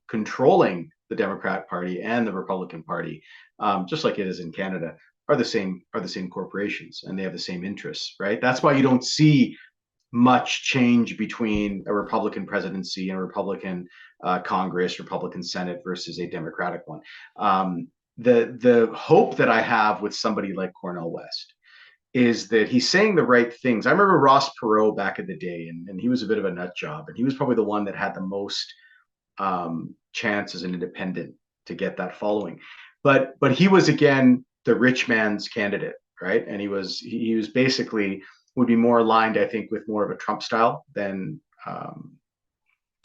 Speaker 2: controlling the Democrat Party and the Republican Party, just like it is in Canada, are the same corporations, and they have the same interests, right? That's why you don't see much change between a Republican presidency and a Republican Congress, Republican Senate versus a Democratic one. The hope that I have with somebody like Cornel West is that he's saying the right things. I remember Ross Perot back in the day, and he was a bit of a nut job, and he was probably the one that had the most chance as an independent to get that following. But he was again the rich man's candidate, right? And he was basically would be more aligned, I think, with more of a Trump style than,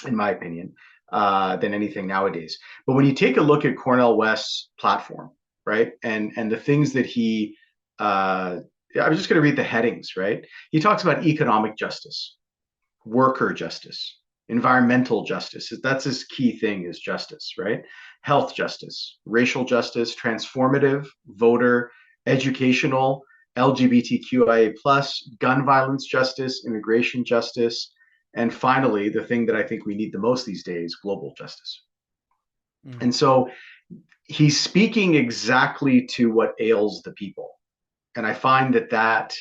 Speaker 2: in my opinion, than anything nowadays. But when you take a look at Cornel West's platform, right, and the things that he, I'm just going to read the headings, right? He talks about economic justice, worker justice, environmental justice. That's his key thing, is justice, right? Health justice, racial justice, transformative, voter, educational, LGBTQIA plus, gun violence justice, immigration justice, and finally, the thing that I think we need the most these days, global justice. And so he's speaking exactly to what ails the people. And I find that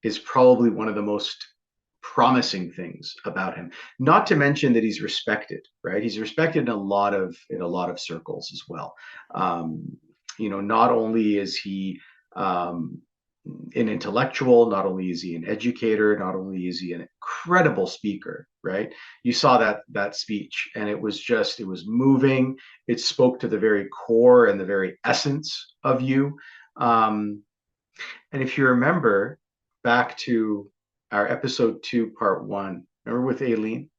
Speaker 2: is probably one of the most promising things about him. Not to mention that he's respected, right? He's respected in a lot of circles as well. Not only is he an intellectual, not only is he an educator, not only is he an incredible speaker, right? You saw that speech, and it was moving. It spoke to the very core and the very essence of you. And if you remember back to our episode 2, part 1, remember with Aileen?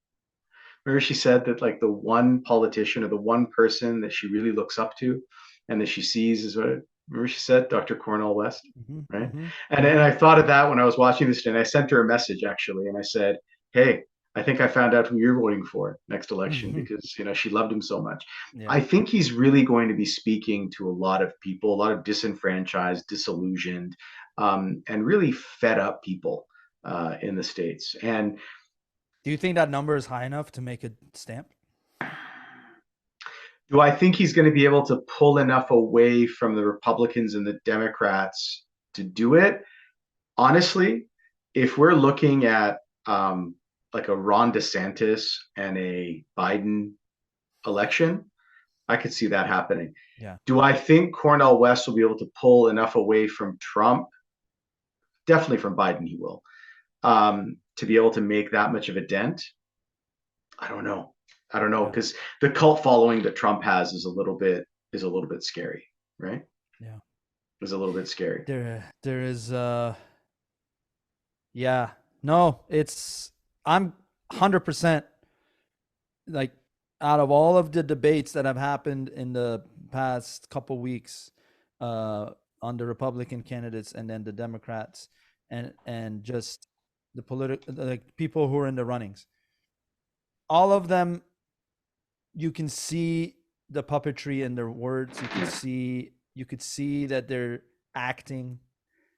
Speaker 2: Remember she said that like the one politician or the one person that she really looks up to and that she sees is remember she said? Dr. Cornel West, right? And I thought of that when I was watching this, and I sent her a message actually, and I said, hey, I think I found out who you're voting for next election because she loved him so much. Yeah. I think he's really going to be speaking to a lot of people, a lot of disenfranchised, disillusioned, and really fed up people in the States. And
Speaker 1: do you think that number is high enough to make a stamp?
Speaker 2: Do I think he's going to be able to pull enough away from the Republicans and the Democrats to do it? Honestly, if we're looking at like a Ron DeSantis and a Biden election, I could see that happening.
Speaker 1: Yeah.
Speaker 2: Do I think Cornel West will be able to pull enough away from Trump? Definitely from Biden, he will. To be able to make that much of a dent? I don't know, because the cult following that Trump has is a little bit scary, right?
Speaker 1: Yeah,
Speaker 2: it's a little bit scary.
Speaker 1: There is yeah, no, I'm 100% like, out of all of the debates that have happened in the past couple weeks on the Republican candidates and then the Democrats and just the like people who are in the runnings, all of them, you can see the puppetry in their words. You could see that they're acting.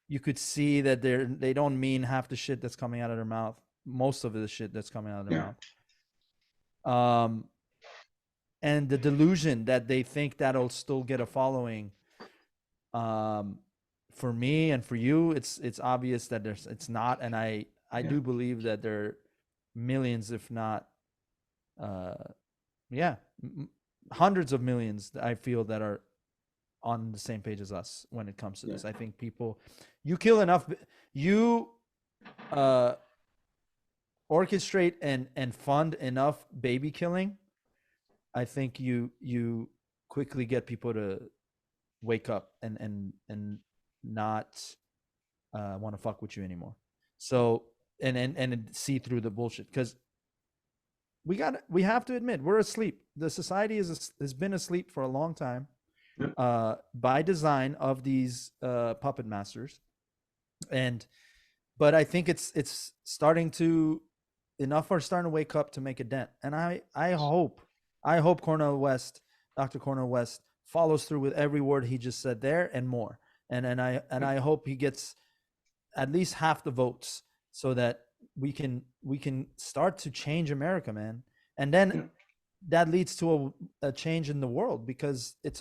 Speaker 1: You could see that they don't mean half the shit that's coming out of their mouth. Most of the shit that's coming out of their mouth. And the delusion that they think that'll still get a following. For me and for you, it's obvious that it's not, and I do believe that there are millions, if not hundreds of millions, I feel, that are on the same page as us when it comes to this. I think you kill enough, you orchestrate and fund enough baby killing, I think you quickly get people to wake up and not want to fuck with you anymore. So and see through the bullshit, because we have to admit we're asleep. The society has been asleep for a long time, by design of these puppet masters, but I think it's starting to enough are starting to wake up to make a dent. And I hope Dr. Cornel West follows through with every word he just said there and more. And I hope he gets at least half the votes so that we can start to change America, man. And then that leads to a change in the world, because it's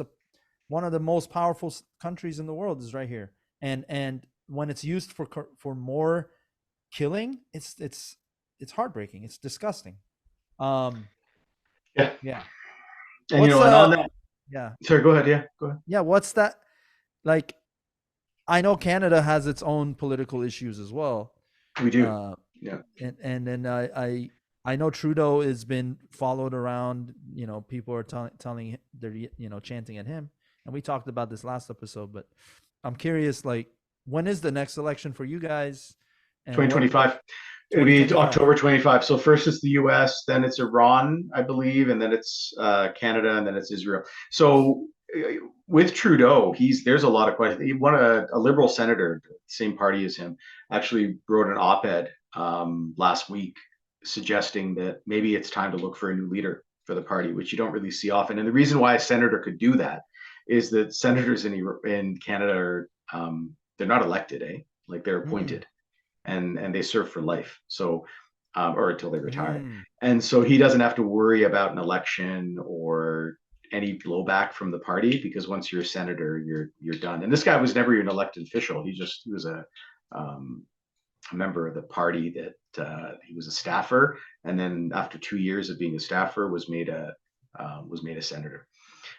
Speaker 1: one of the most powerful countries in the world is right here. And when it's used for more killing, it's heartbreaking. It's disgusting.
Speaker 2: Yeah.
Speaker 1: Yeah.
Speaker 2: And
Speaker 1: What's
Speaker 2: and on that,
Speaker 1: yeah.
Speaker 2: sorry, go ahead. Yeah, go ahead.
Speaker 1: Yeah, what's that like? I know Canada has its own political issues as well.
Speaker 2: We do.
Speaker 1: Yeah. And then I know Trudeau has been followed around. People are telling they're chanting at him, and we talked about this last episode. But I'm curious, like, when is the next election for you guys? And
Speaker 2: 2025. It'll be October 25. So first it's the U.S., then it's Iran, I believe, and then it's Canada, and then it's Israel. So with Trudeau, there's a lot of questions. He won a Liberal senator, same party as him, actually wrote an op-ed last week suggesting that maybe it's time to look for a new leader for the party, which you don't really see often. And the reason why a senator could do that is that senators in Canada are they're not elected, like they're appointed. And they serve for life, so or until they retire. And so he doesn't have to worry about an election or any blowback from the party, because once you're a senator, you're done. And this guy was never even an elected official. He was a member of the party that he was a staffer, and then after 2 years of being a staffer was made a senator.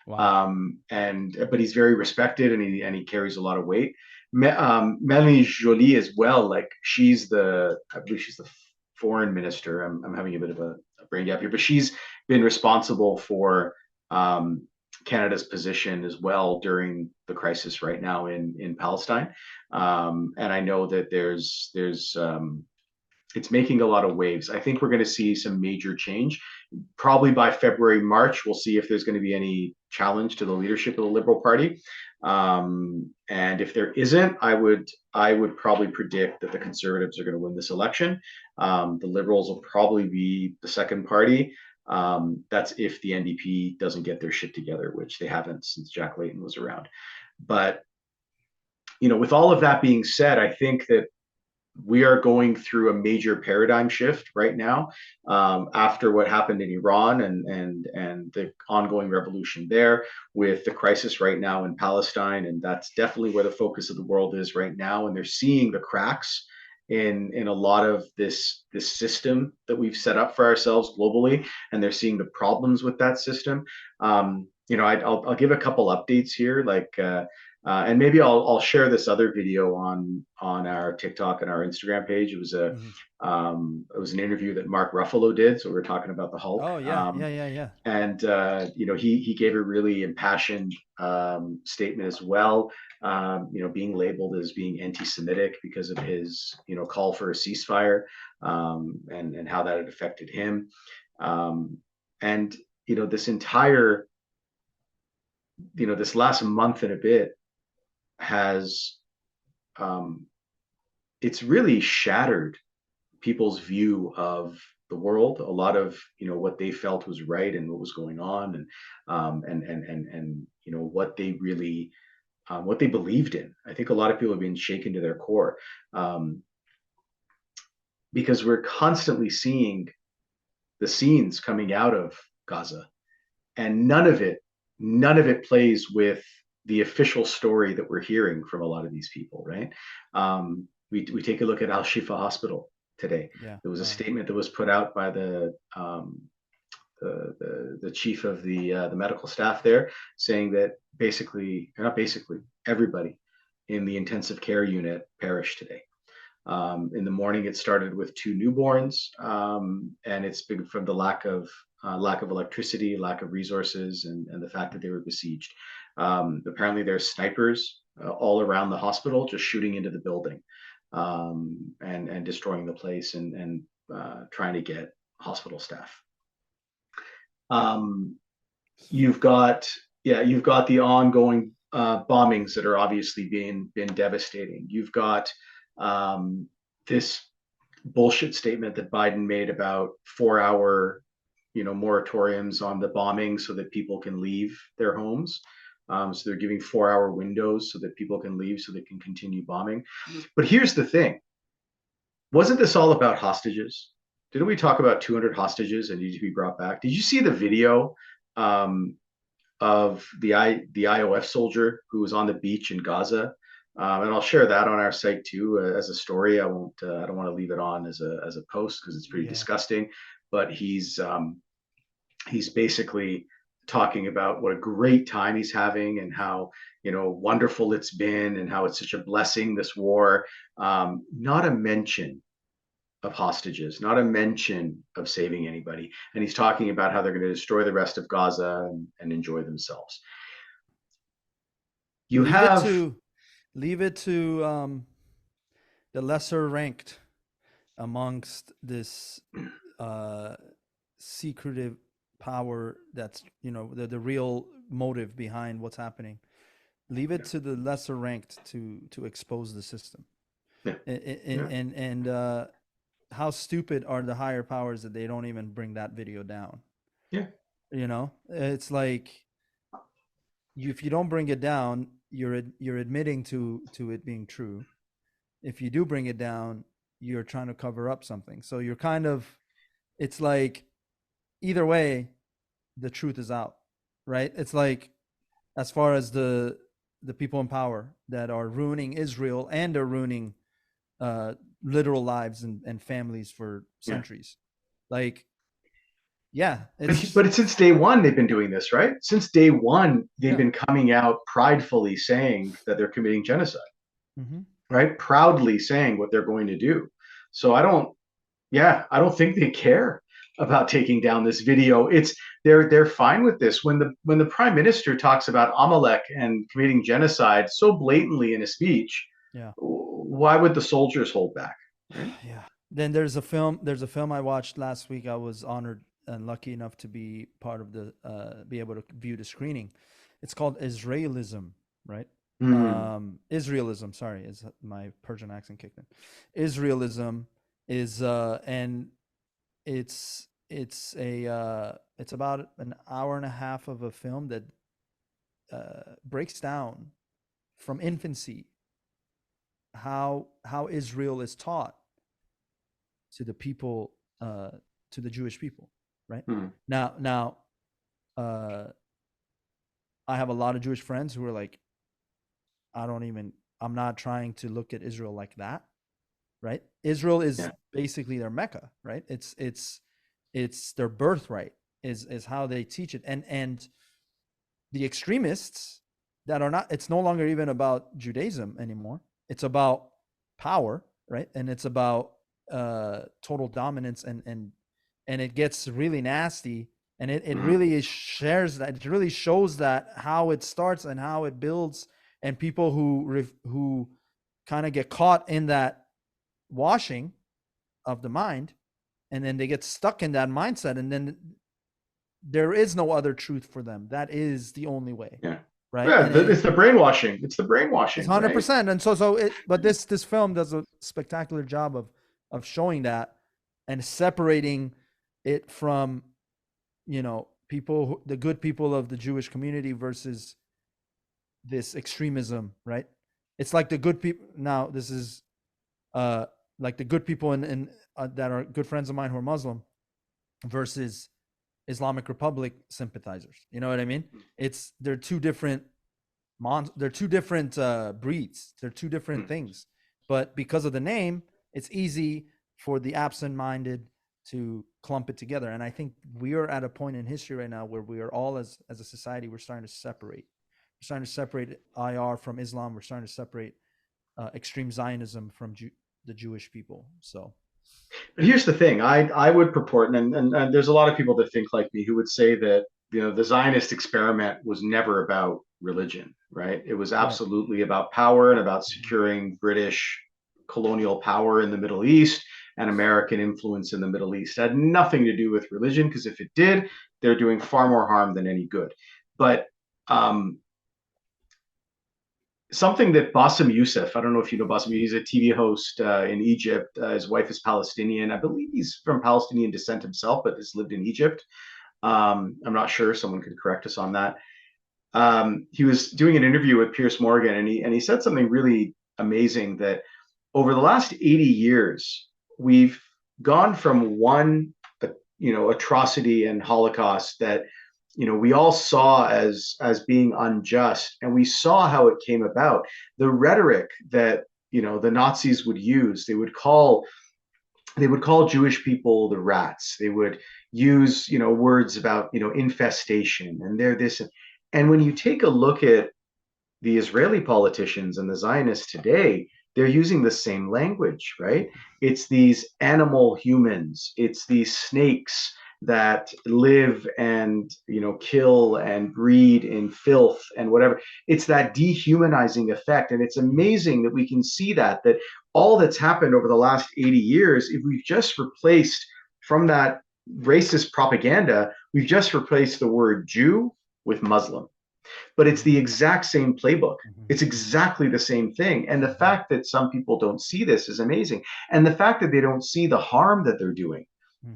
Speaker 1: Wow.
Speaker 2: But he's very respected, and he carries a lot of weight. Melanie Joly as well. Like I believe she's the foreign minister. I'm having a bit of a brain gap here, but she's been responsible for Canada's position as well during the crisis right now in Palestine. And I know that there's it's making a lot of waves. I think we're going to see some major change. Probably by February, March, we'll see if there's going to be any challenge to the leadership of the Liberal Party. And if there isn't, I would probably predict that the Conservatives are going to win this election. The Liberals will probably be the second party. That's if the NDP doesn't get their shit together, which they haven't since Jack Layton was around. But with all of that being said, I think that we are going through a major paradigm shift right now, after what happened in Iran and the ongoing revolution there, with the crisis right now in Palestine. And that's definitely where the focus of the world is right now. And they're seeing the cracks in a lot of this system that we've set up for ourselves globally, and they're seeing the problems with that system. I'll give a couple updates here, like and maybe I'll share this other video on our TikTok and our Instagram page. It was an interview that Mark Ruffalo did. So we were talking about the Hulk.
Speaker 1: Oh yeah, yeah.
Speaker 2: And he gave a really impassioned statement as well. Being labeled as being anti-Semitic because of his call for a ceasefire, and how that had affected him. And this entire this last month and a bit has it's really shattered people's view of the world. A lot of what they felt was right and what was going on, and what they really what they believed in. I think a lot of people have been shaken to their core, because we're constantly seeing the scenes coming out of Gaza, and none of it plays with the official story that we're hearing from a lot of these people, right? We take a look at Al Shifa Hospital today.
Speaker 1: Yeah.
Speaker 2: There was a statement that was put out by the chief of the medical staff there, saying that everybody in the intensive care unit perished today. In the morning, it started with 2 newborns, and it's been from the lack of electricity, lack of resources, and the fact that they were besieged. Apparently, there's snipers all around the hospital, just shooting into the building, and destroying the place, and trying to get hospital staff. You've got the ongoing bombings that are obviously been devastating. You've got this bullshit statement that Biden made about 4-hour, moratoriums on the bombing so that people can leave their homes. So they're giving 4-hour windows so that people can leave so they can continue bombing. But here's the thing. Wasn't this all about hostages? Didn't we talk about 200 hostages that need to be brought back? Did you see the video of the IOF soldier who was on the beach in Gaza? And I'll share that on our site too as a story. I won't. I don't want to leave it on as a post because it's pretty disgusting. But he's basically talking about what a great time he's having and how wonderful it's been and how it's such a blessing, this war. Not a mention of hostages, not a mention of saving anybody. And he's talking about how they're going to destroy the rest of Gaza and enjoy themselves. You
Speaker 1: leave it to the lesser ranked amongst this secretive power that's the real motive behind what's happening. Leave it to the lesser ranked to expose the system. And how stupid are the higher powers that they don't even bring that video down? It's like if you don't bring it down, you're admitting to it being true. If you do bring it down, you're trying to cover up something. So you're it's like either way, the truth is out, right? It's like as far as the people in power that are ruining Israel and are ruining literal lives and families for centuries. But
Speaker 2: it's since day one they've been doing this, right? Since day one they've been coming out pridefully saying that they're committing genocide, right? Proudly saying what they're going to do. So I don't think they care about taking down this video. They're fine with this. When the prime minister talks about Amalek and committing genocide so blatantly in a speech, why would the soldiers hold back? Right?
Speaker 1: Yeah. Then there's a film I watched last week. I was honored and lucky enough to be part of be able to view the screening. It's called Israelism, right? Israelism, sorry, is my Persian accent kicked in. Israelism is and it's about an hour and a half of a film that breaks down from infancy how Israel is taught to the people, to the Jewish people, right? Now I have a lot of Jewish friends who are like, I'm not trying to look at Israel like that, right? Israel is basically their Mecca, right? It's their birthright is how they teach it. And the extremists that are not, it's no longer even about Judaism anymore. It's about power, right? And it's about total dominance and it gets really nasty. And it really shares that, it really shows that how it starts and how it builds, and people who kind of get caught in that washing of the mind, and then they get stuck in that mindset, and then there is no other truth for them. That is the only way. Right.
Speaker 2: Yeah, it's the brainwashing. It's the brainwashing.
Speaker 1: It's 100%. Right? And but this film does a spectacular job of showing that and separating it from, people, the good people of the Jewish community versus this extremism, right? It's like the good people. Now this is like the good people in that are good friends of mine who are Muslim versus Islamic Republic sympathizers. You know what I mean? They're two different breeds. They're two different things. But because of the name, it's easy for the absent-minded to clump it together. And I think we are at a point in history right now where we are all, as a society, we're starting to separate. We're starting to separate IR from Islam. We're starting to separate extreme Zionism from the Jewish people. So,
Speaker 2: but here's the thing: I would purport, and there's a lot of people that think like me who would say that the Zionist experiment was never about religion, right? It was absolutely about power and about securing British colonial power in the Middle East and American influence in the Middle East. It had nothing to do with religion, because if it did, they're doing far more harm than any good. But something that Bassem Youssef, I don't know if you know Bassem, he's a TV host in Egypt. His wife is Palestinian. I believe he's from Palestinian descent himself, but has lived in Egypt. I'm not sure. Someone could correct us on that. He was doing an interview with Piers Morgan, and he said something really amazing that over the last 80 years, we've gone from one, atrocity and Holocaust that we all saw as being unjust, and we saw how it came about. The rhetoric that the Nazis would use, they would call Jewish people the rats. They would use words about infestation, and they're this. And when you take a look at the Israeli politicians and the Zionists today, they're using the same language, right? It's these animal humans, it's these snakes that live and kill and breed in filth and whatever. It's that dehumanizing effect, and it's amazing that we can see that all that's happened over the last 80 years, if we've just replaced from that racist propaganda, we've just replaced the word Jew with Muslim, but it's the exact same playbook. It's exactly the same thing. And the fact that some people don't see this is amazing. And the fact that they don't see the harm that they're doing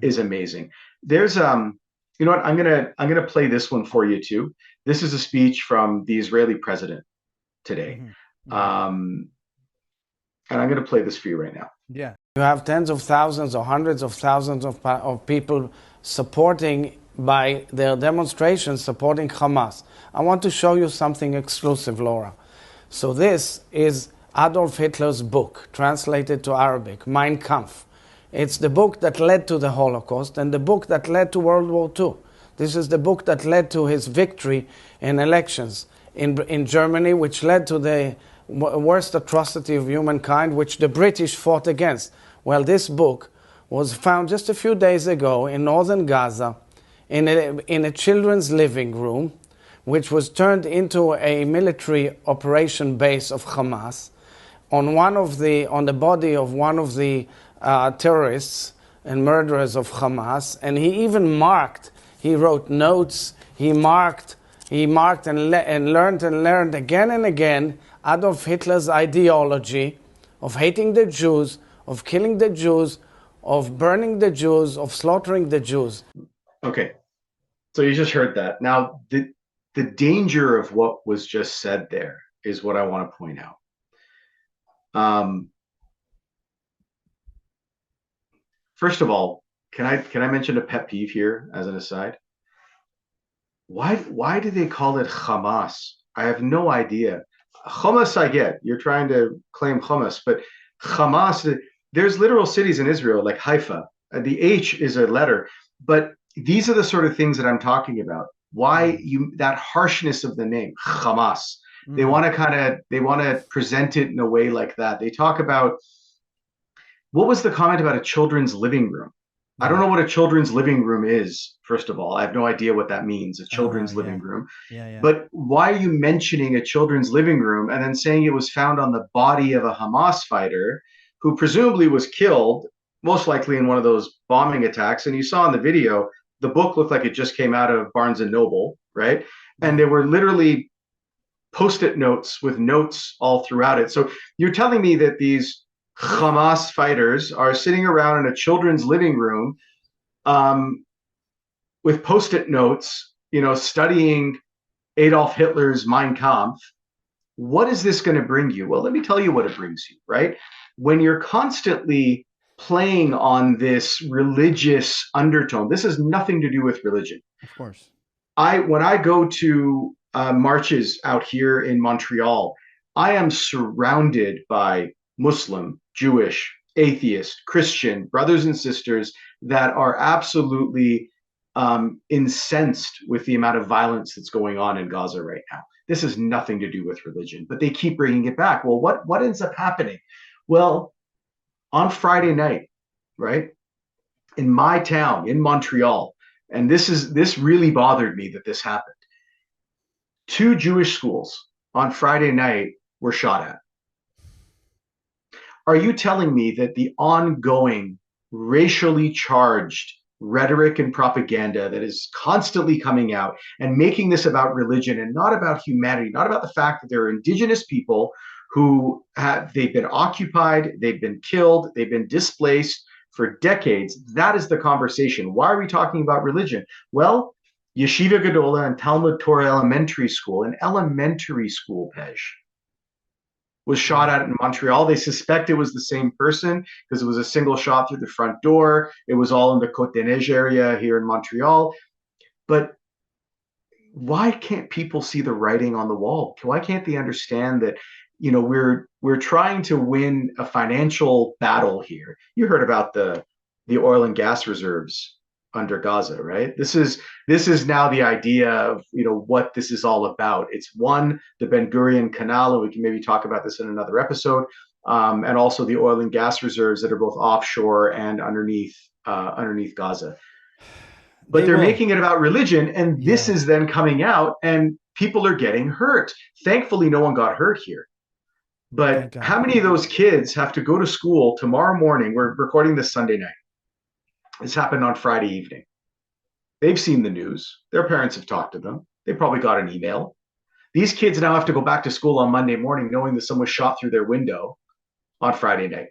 Speaker 2: is amazing. There's you know what, I'm gonna play this one for you too. This is a speech from the Israeli president today. And I'm gonna play this for you right now.
Speaker 1: Yeah.
Speaker 4: You have tens of thousands or hundreds of thousands of people supporting by their demonstrations, supporting Hamas. I want to show you something exclusive, Laura. So this is Adolf Hitler's book, translated to Arabic, Mein Kampf. It's the book that led to the Holocaust and the book that led to World War II. This is the book that led to his victory in elections in Germany, which led to the worst atrocity of humankind, which the British fought against. Well, this book was found just a few days ago in northern Gaza in a children's living room, which was turned into a military operation base of Hamas, on the body of one of the terrorists and murderers of Hamas. And he even he wrote notes, he marked and learned again and again Adolf Hitler's ideology of hating the Jews, of killing the Jews, of burning the Jews, of slaughtering the Jews.
Speaker 2: Okay, so you just heard that. Now, the danger of what was just said there is what I want to point out. First of all, can I mention a pet peeve here as an aside? Why do they call it Hamas? I have no idea. Hamas, I get. You're trying to claim Hamas, but Hamas, there's literal cities in Israel like Haifa. The H is a letter, but these are the sort of things that I'm talking about. Why that harshness of the name, Hamas. They want to present it in a way like that. They talk about, what was the comment about a children's living room? I don't know what a children's living room is, first of all. I have no idea what that means, a children's living room.
Speaker 1: Yeah.
Speaker 2: But why are you mentioning a children's living room and then saying it was found on the body of a Hamas fighter who presumably was killed, most likely in one of those bombing attacks? And you saw in the video, the book looked like it just came out of Barnes and Noble, right? And there were literally Post-it notes with notes all throughout it. So you're telling me that these Hamas fighters are sitting around in a children's living room with Post-it notes, studying Adolf Hitler's Mein Kampf. What is this going to bring you? Well, let me tell you what it brings you, right? When you're constantly playing on this religious undertone, this has nothing to do with religion.
Speaker 1: Of course.
Speaker 2: When I go to marches out here in Montreal, I am surrounded by Muslim, Jewish, atheist, Christian brothers and sisters that are absolutely incensed with the amount of violence that's going on in Gaza right now. This has nothing to do with religion, but they keep bringing it back. Well, what ends up happening? Well, on Friday night, right, in my town, in Montreal, and this really bothered me that this happened. 2 Jewish schools on Friday night were shot at. Are you telling me that the ongoing racially charged rhetoric and propaganda that is constantly coming out and making this about religion and not about humanity, not about the fact that there are indigenous people who they've been occupied, they've been killed, they've been displaced for decades. That is the conversation. Why are we talking about religion? Well, Yeshiva Gedola and Talmud Torah Elementary School, an elementary school, Pej, was shot at in Montreal. They suspect it was the same person because it was a single shot through the front door. It was all in the Côte des Neiges area here in Montreal. But why can't people see the writing on the wall? Why can't they understand that, we're trying to win a financial battle here? You heard about the oil and gas reserves under Gaza, right? This is now the idea of what this is all about. It's one, the Ben Gurion Canal, and we can maybe talk about this in another episode, and also the oil and gas reserves that are both offshore and underneath Gaza. But they're making it about religion, and this is then coming out, and people are getting hurt. Thankfully, no one got hurt here. But how many of those kids have to go to school tomorrow morning? We're recording this Sunday night. This happened on Friday evening. They've seen the news. Their parents have talked to them. They probably got an email. These kids now have to go back to school on Monday morning knowing that someone shot through their window on Friday night.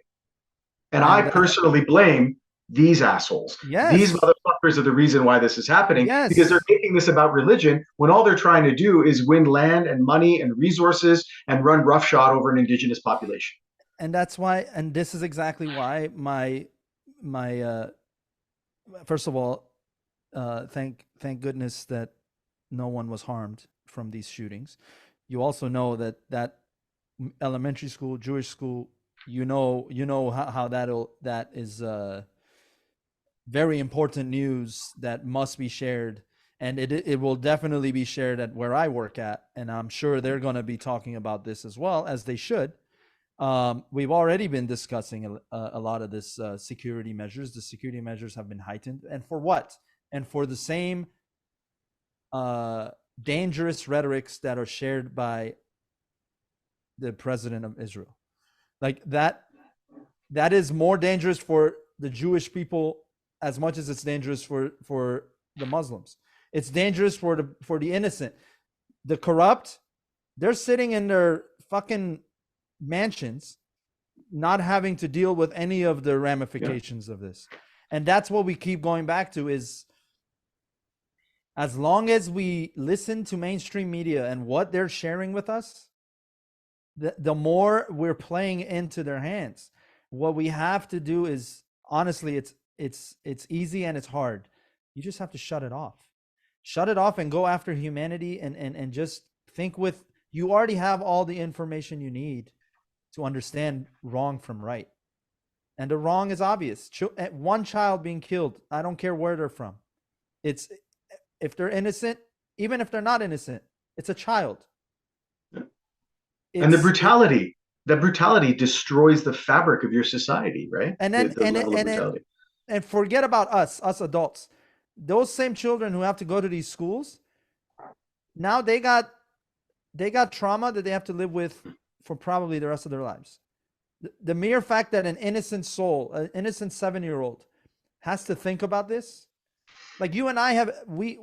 Speaker 2: And I personally blame these assholes.
Speaker 1: Yes.
Speaker 2: These motherfuckers are the reason why this is happening, because they're making this about religion when all they're trying to do is win land and money and resources and run roughshod over an indigenous population.
Speaker 1: And that's why, and this is exactly why my first of all, thank goodness that no one was harmed from these shootings. You also know that elementary school, Jewish school, you know how that is very important news that must be shared, and it will definitely be shared at where I work at, and I'm sure they're going to be talking about this as well, as they should. We've already been discussing a lot of this security measures. The security measures have been heightened, and for what? And for the same dangerous rhetorics that are shared by the president of Israel. Like that is more dangerous for the Jewish people as much as it's dangerous for the Muslims. It's dangerous for the innocent. The corrupt, they're sitting in their fucking mansions, not having to deal with any of the ramifications of this. And that's what we keep going back to, is as long as we listen to mainstream media and what they're sharing with us, the more we're playing into their hands. What we have to do is, honestly, it's easy and it's hard. You just have to shut it off and go after humanity and just think with, you already have all the information you need to understand wrong from right. And the wrong is obvious. One child being killed, I don't care where they're from. It's, if they're innocent, even if they're not innocent, it's a child.
Speaker 2: And the brutality destroys the fabric of your society, right?
Speaker 1: And then and forget about us adults. Those same children who have to go to these schools, now they got trauma that they have to live with for probably the rest of their lives. The mere fact that an innocent soul, an innocent 7-year-old, has to think about this, like you and I have, we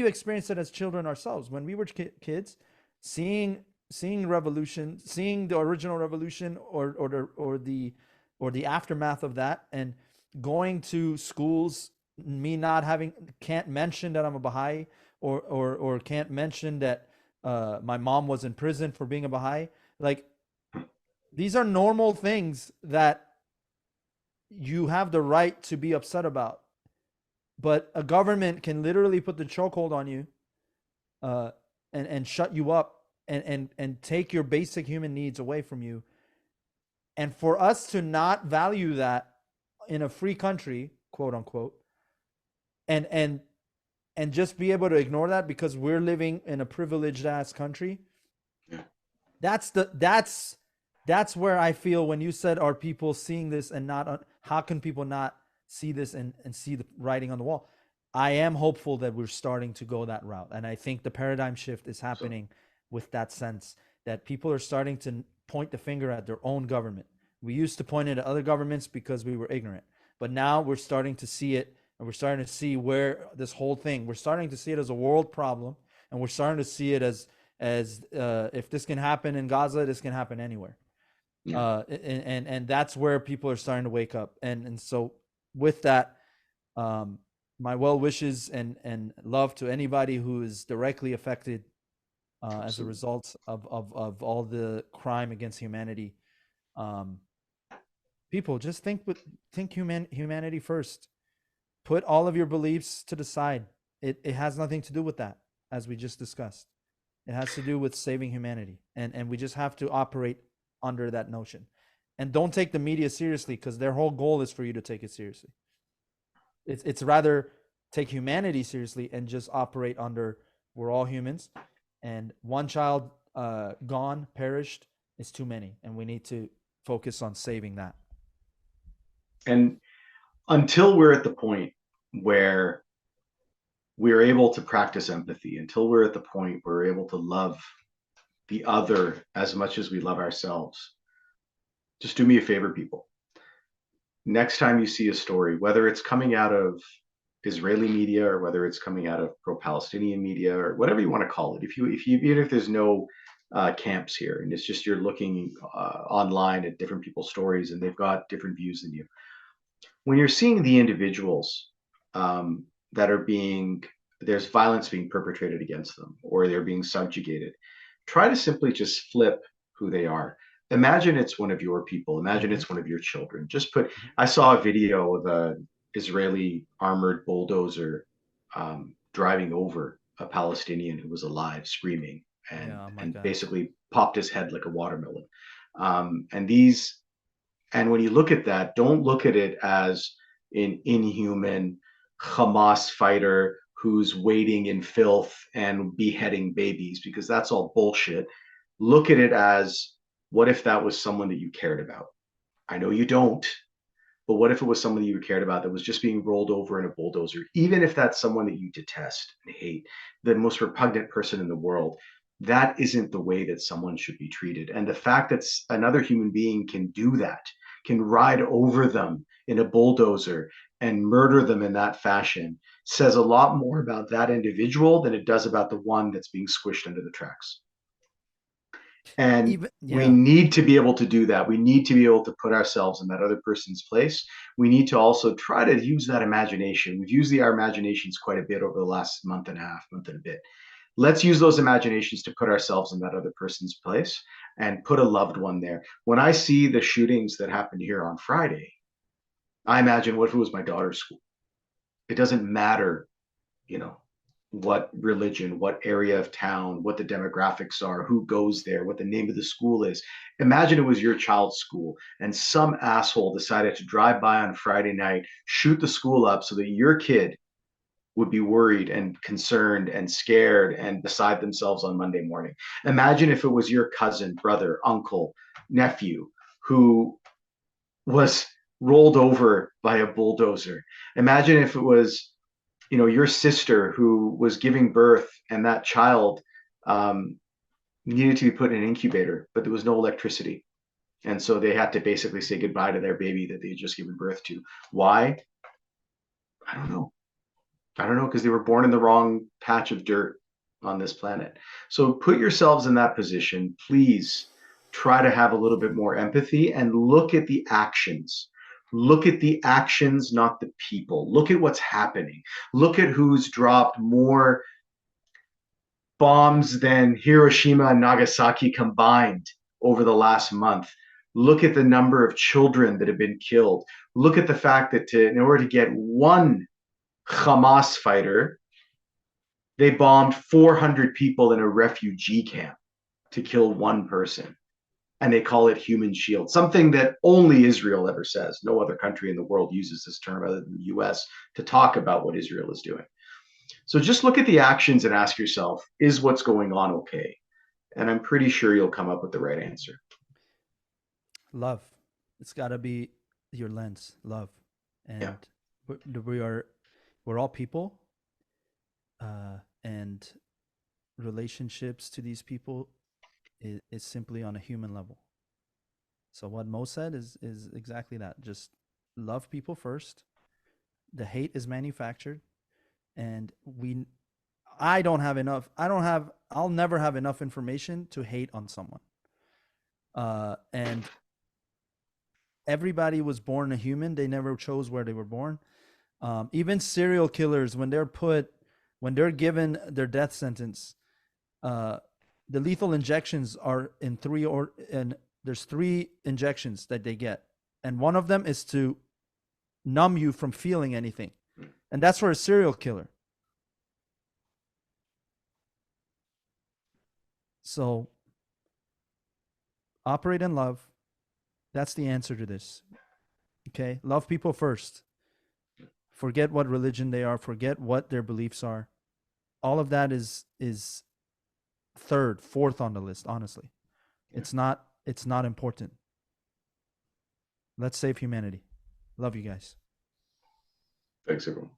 Speaker 1: experienced it as children ourselves when we were kids, seeing revolution, seeing the original revolution or the aftermath of that, and going to schools, me can't mention that I'm a Baha'i, or can't mention that my mom was in prison for being a Baha'i. Like, these are normal things that you have the right to be upset about, but a government can literally put the chokehold on you and shut you up and take your basic human needs away from you. And for us to not value that in a free country, quote unquote, and just be able to ignore that because we're living in a privileged ass country. That's where I feel when you said, are people seeing this and not, how can people not see this and see the writing on the wall? I am hopeful that we're starting to go that route. And I think the paradigm shift is happening with that sense that people are starting to point the finger at their own government. We used to point it at other governments because we were ignorant, but now we're starting to see it and we're starting to see where this whole thing, we're starting to see it as a world problem, and we're starting to see it as if this can happen in Gaza, this can happen anywhere.
Speaker 2: Yeah.
Speaker 1: And that's where people are starting to wake up. And so with that, my well wishes and love to anybody who is directly affected as a result of all the crime against humanity. People, just think humanity first. Put all of your beliefs to the side. It has nothing to do with that, as we just discussed. It has to do with saving humanity, and we just have to operate under that notion. And don't take the media seriously, because their whole goal is for you to take it seriously. It's rather take humanity seriously and just operate under, we're all humans, and one child gone, perished, is too many, and we need to focus on saving that.
Speaker 2: And until we're at the point where we're able to practice empathy, until we're at the point where we're able to love the other as much as we love ourselves, just do me a favor, people. Next time you see a story, whether it's coming out of Israeli media or whether it's coming out of pro-Palestinian media or whatever you want to call it, even if there's no camps here and it's just you're looking online at different people's stories and they've got different views than you, when you're seeing the individuals that are there's violence being perpetrated against them or they're being subjugated, try to simply just flip who they are. Imagine it's one of your people. Imagine it's one of your children. I saw a video of an Israeli armored bulldozer driving over a Palestinian who was alive, screaming,
Speaker 1: Yeah, oh my
Speaker 2: and
Speaker 1: God.
Speaker 2: basically popped his head like a watermelon. And when you look at that, don't look at it as an inhuman Hamas fighter who's wading in filth and beheading babies, because that's all bullshit. Look at it as, what if that was someone that you cared about? I know you don't, but what if it was someone that you cared about that was just being rolled over in a bulldozer? Even if that's someone that you detest and hate, the most repugnant person in the world, that isn't the way that someone should be treated. And the fact that another human being can do that, can ride over them in a bulldozer and murder them in that fashion, says a lot more about that individual than it does about the one that's being squished under the tracks. And we need to be able to do that. We need to be able to put ourselves in that other person's place. We need to also try to use that imagination. We've used our imaginations quite a bit over the last month and a half, month and a bit. Let's use those imaginations to put ourselves in that other person's place and put a loved one there. When I see the shootings that happened here on Friday, I imagine, what if it was my daughter's school? It doesn't matter, what religion, what area of town, what the demographics are, who goes there, what the name of the school is. Imagine it was your child's school and some asshole decided to drive by on Friday night, shoot the school up so that your kid would be worried and concerned and scared and beside themselves on Monday morning. Imagine if it was your cousin, brother, uncle, nephew who was rolled over by a bulldozer. Imagine if it was, your sister who was giving birth and that child needed to be put in an incubator, but there was no electricity. And so they had to basically say goodbye to their baby that they had just given birth to. Why? I don't know. Because they were born in the wrong patch of dirt on this planet. So put yourselves in that position. Please try to have a little bit more empathy and look at the actions. Look at the actions, not the people. Look at what's happening. Look at who's dropped more bombs than Hiroshima and Nagasaki combined over the last month. Look at the number of children that have been killed. Look at the fact that in order to get one Hamas fighter, they bombed 400 people in a refugee camp to kill one person. And they call it human shield, something that only Israel ever says. No other country in the world uses this term other than the US to talk about what Israel is doing. So just look at the actions and ask yourself, is what's going on okay? And I'm pretty sure you'll come up with the right answer.
Speaker 1: Love. It's got to be your lens, love. And we're all people. And relationships to these people is simply on a human level. So what Mo said is exactly that. Just love people first. the hate is manufactured, and I'll never have enough information to hate on someone. And everybody was born a human. They never chose where they were born. Even serial killers, when they're given their death sentence, the lethal injections are and there's 3 injections that they get, and one of them is to numb you from feeling anything, and that's for a serial killer. So operate in love. That's the answer to this. Okay, love people first. Forget what religion they are. Forget what their beliefs are. All of that is third, fourth on the list. Honestly, it's not important. Let's save humanity. Love you guys.
Speaker 2: Thanks, everyone.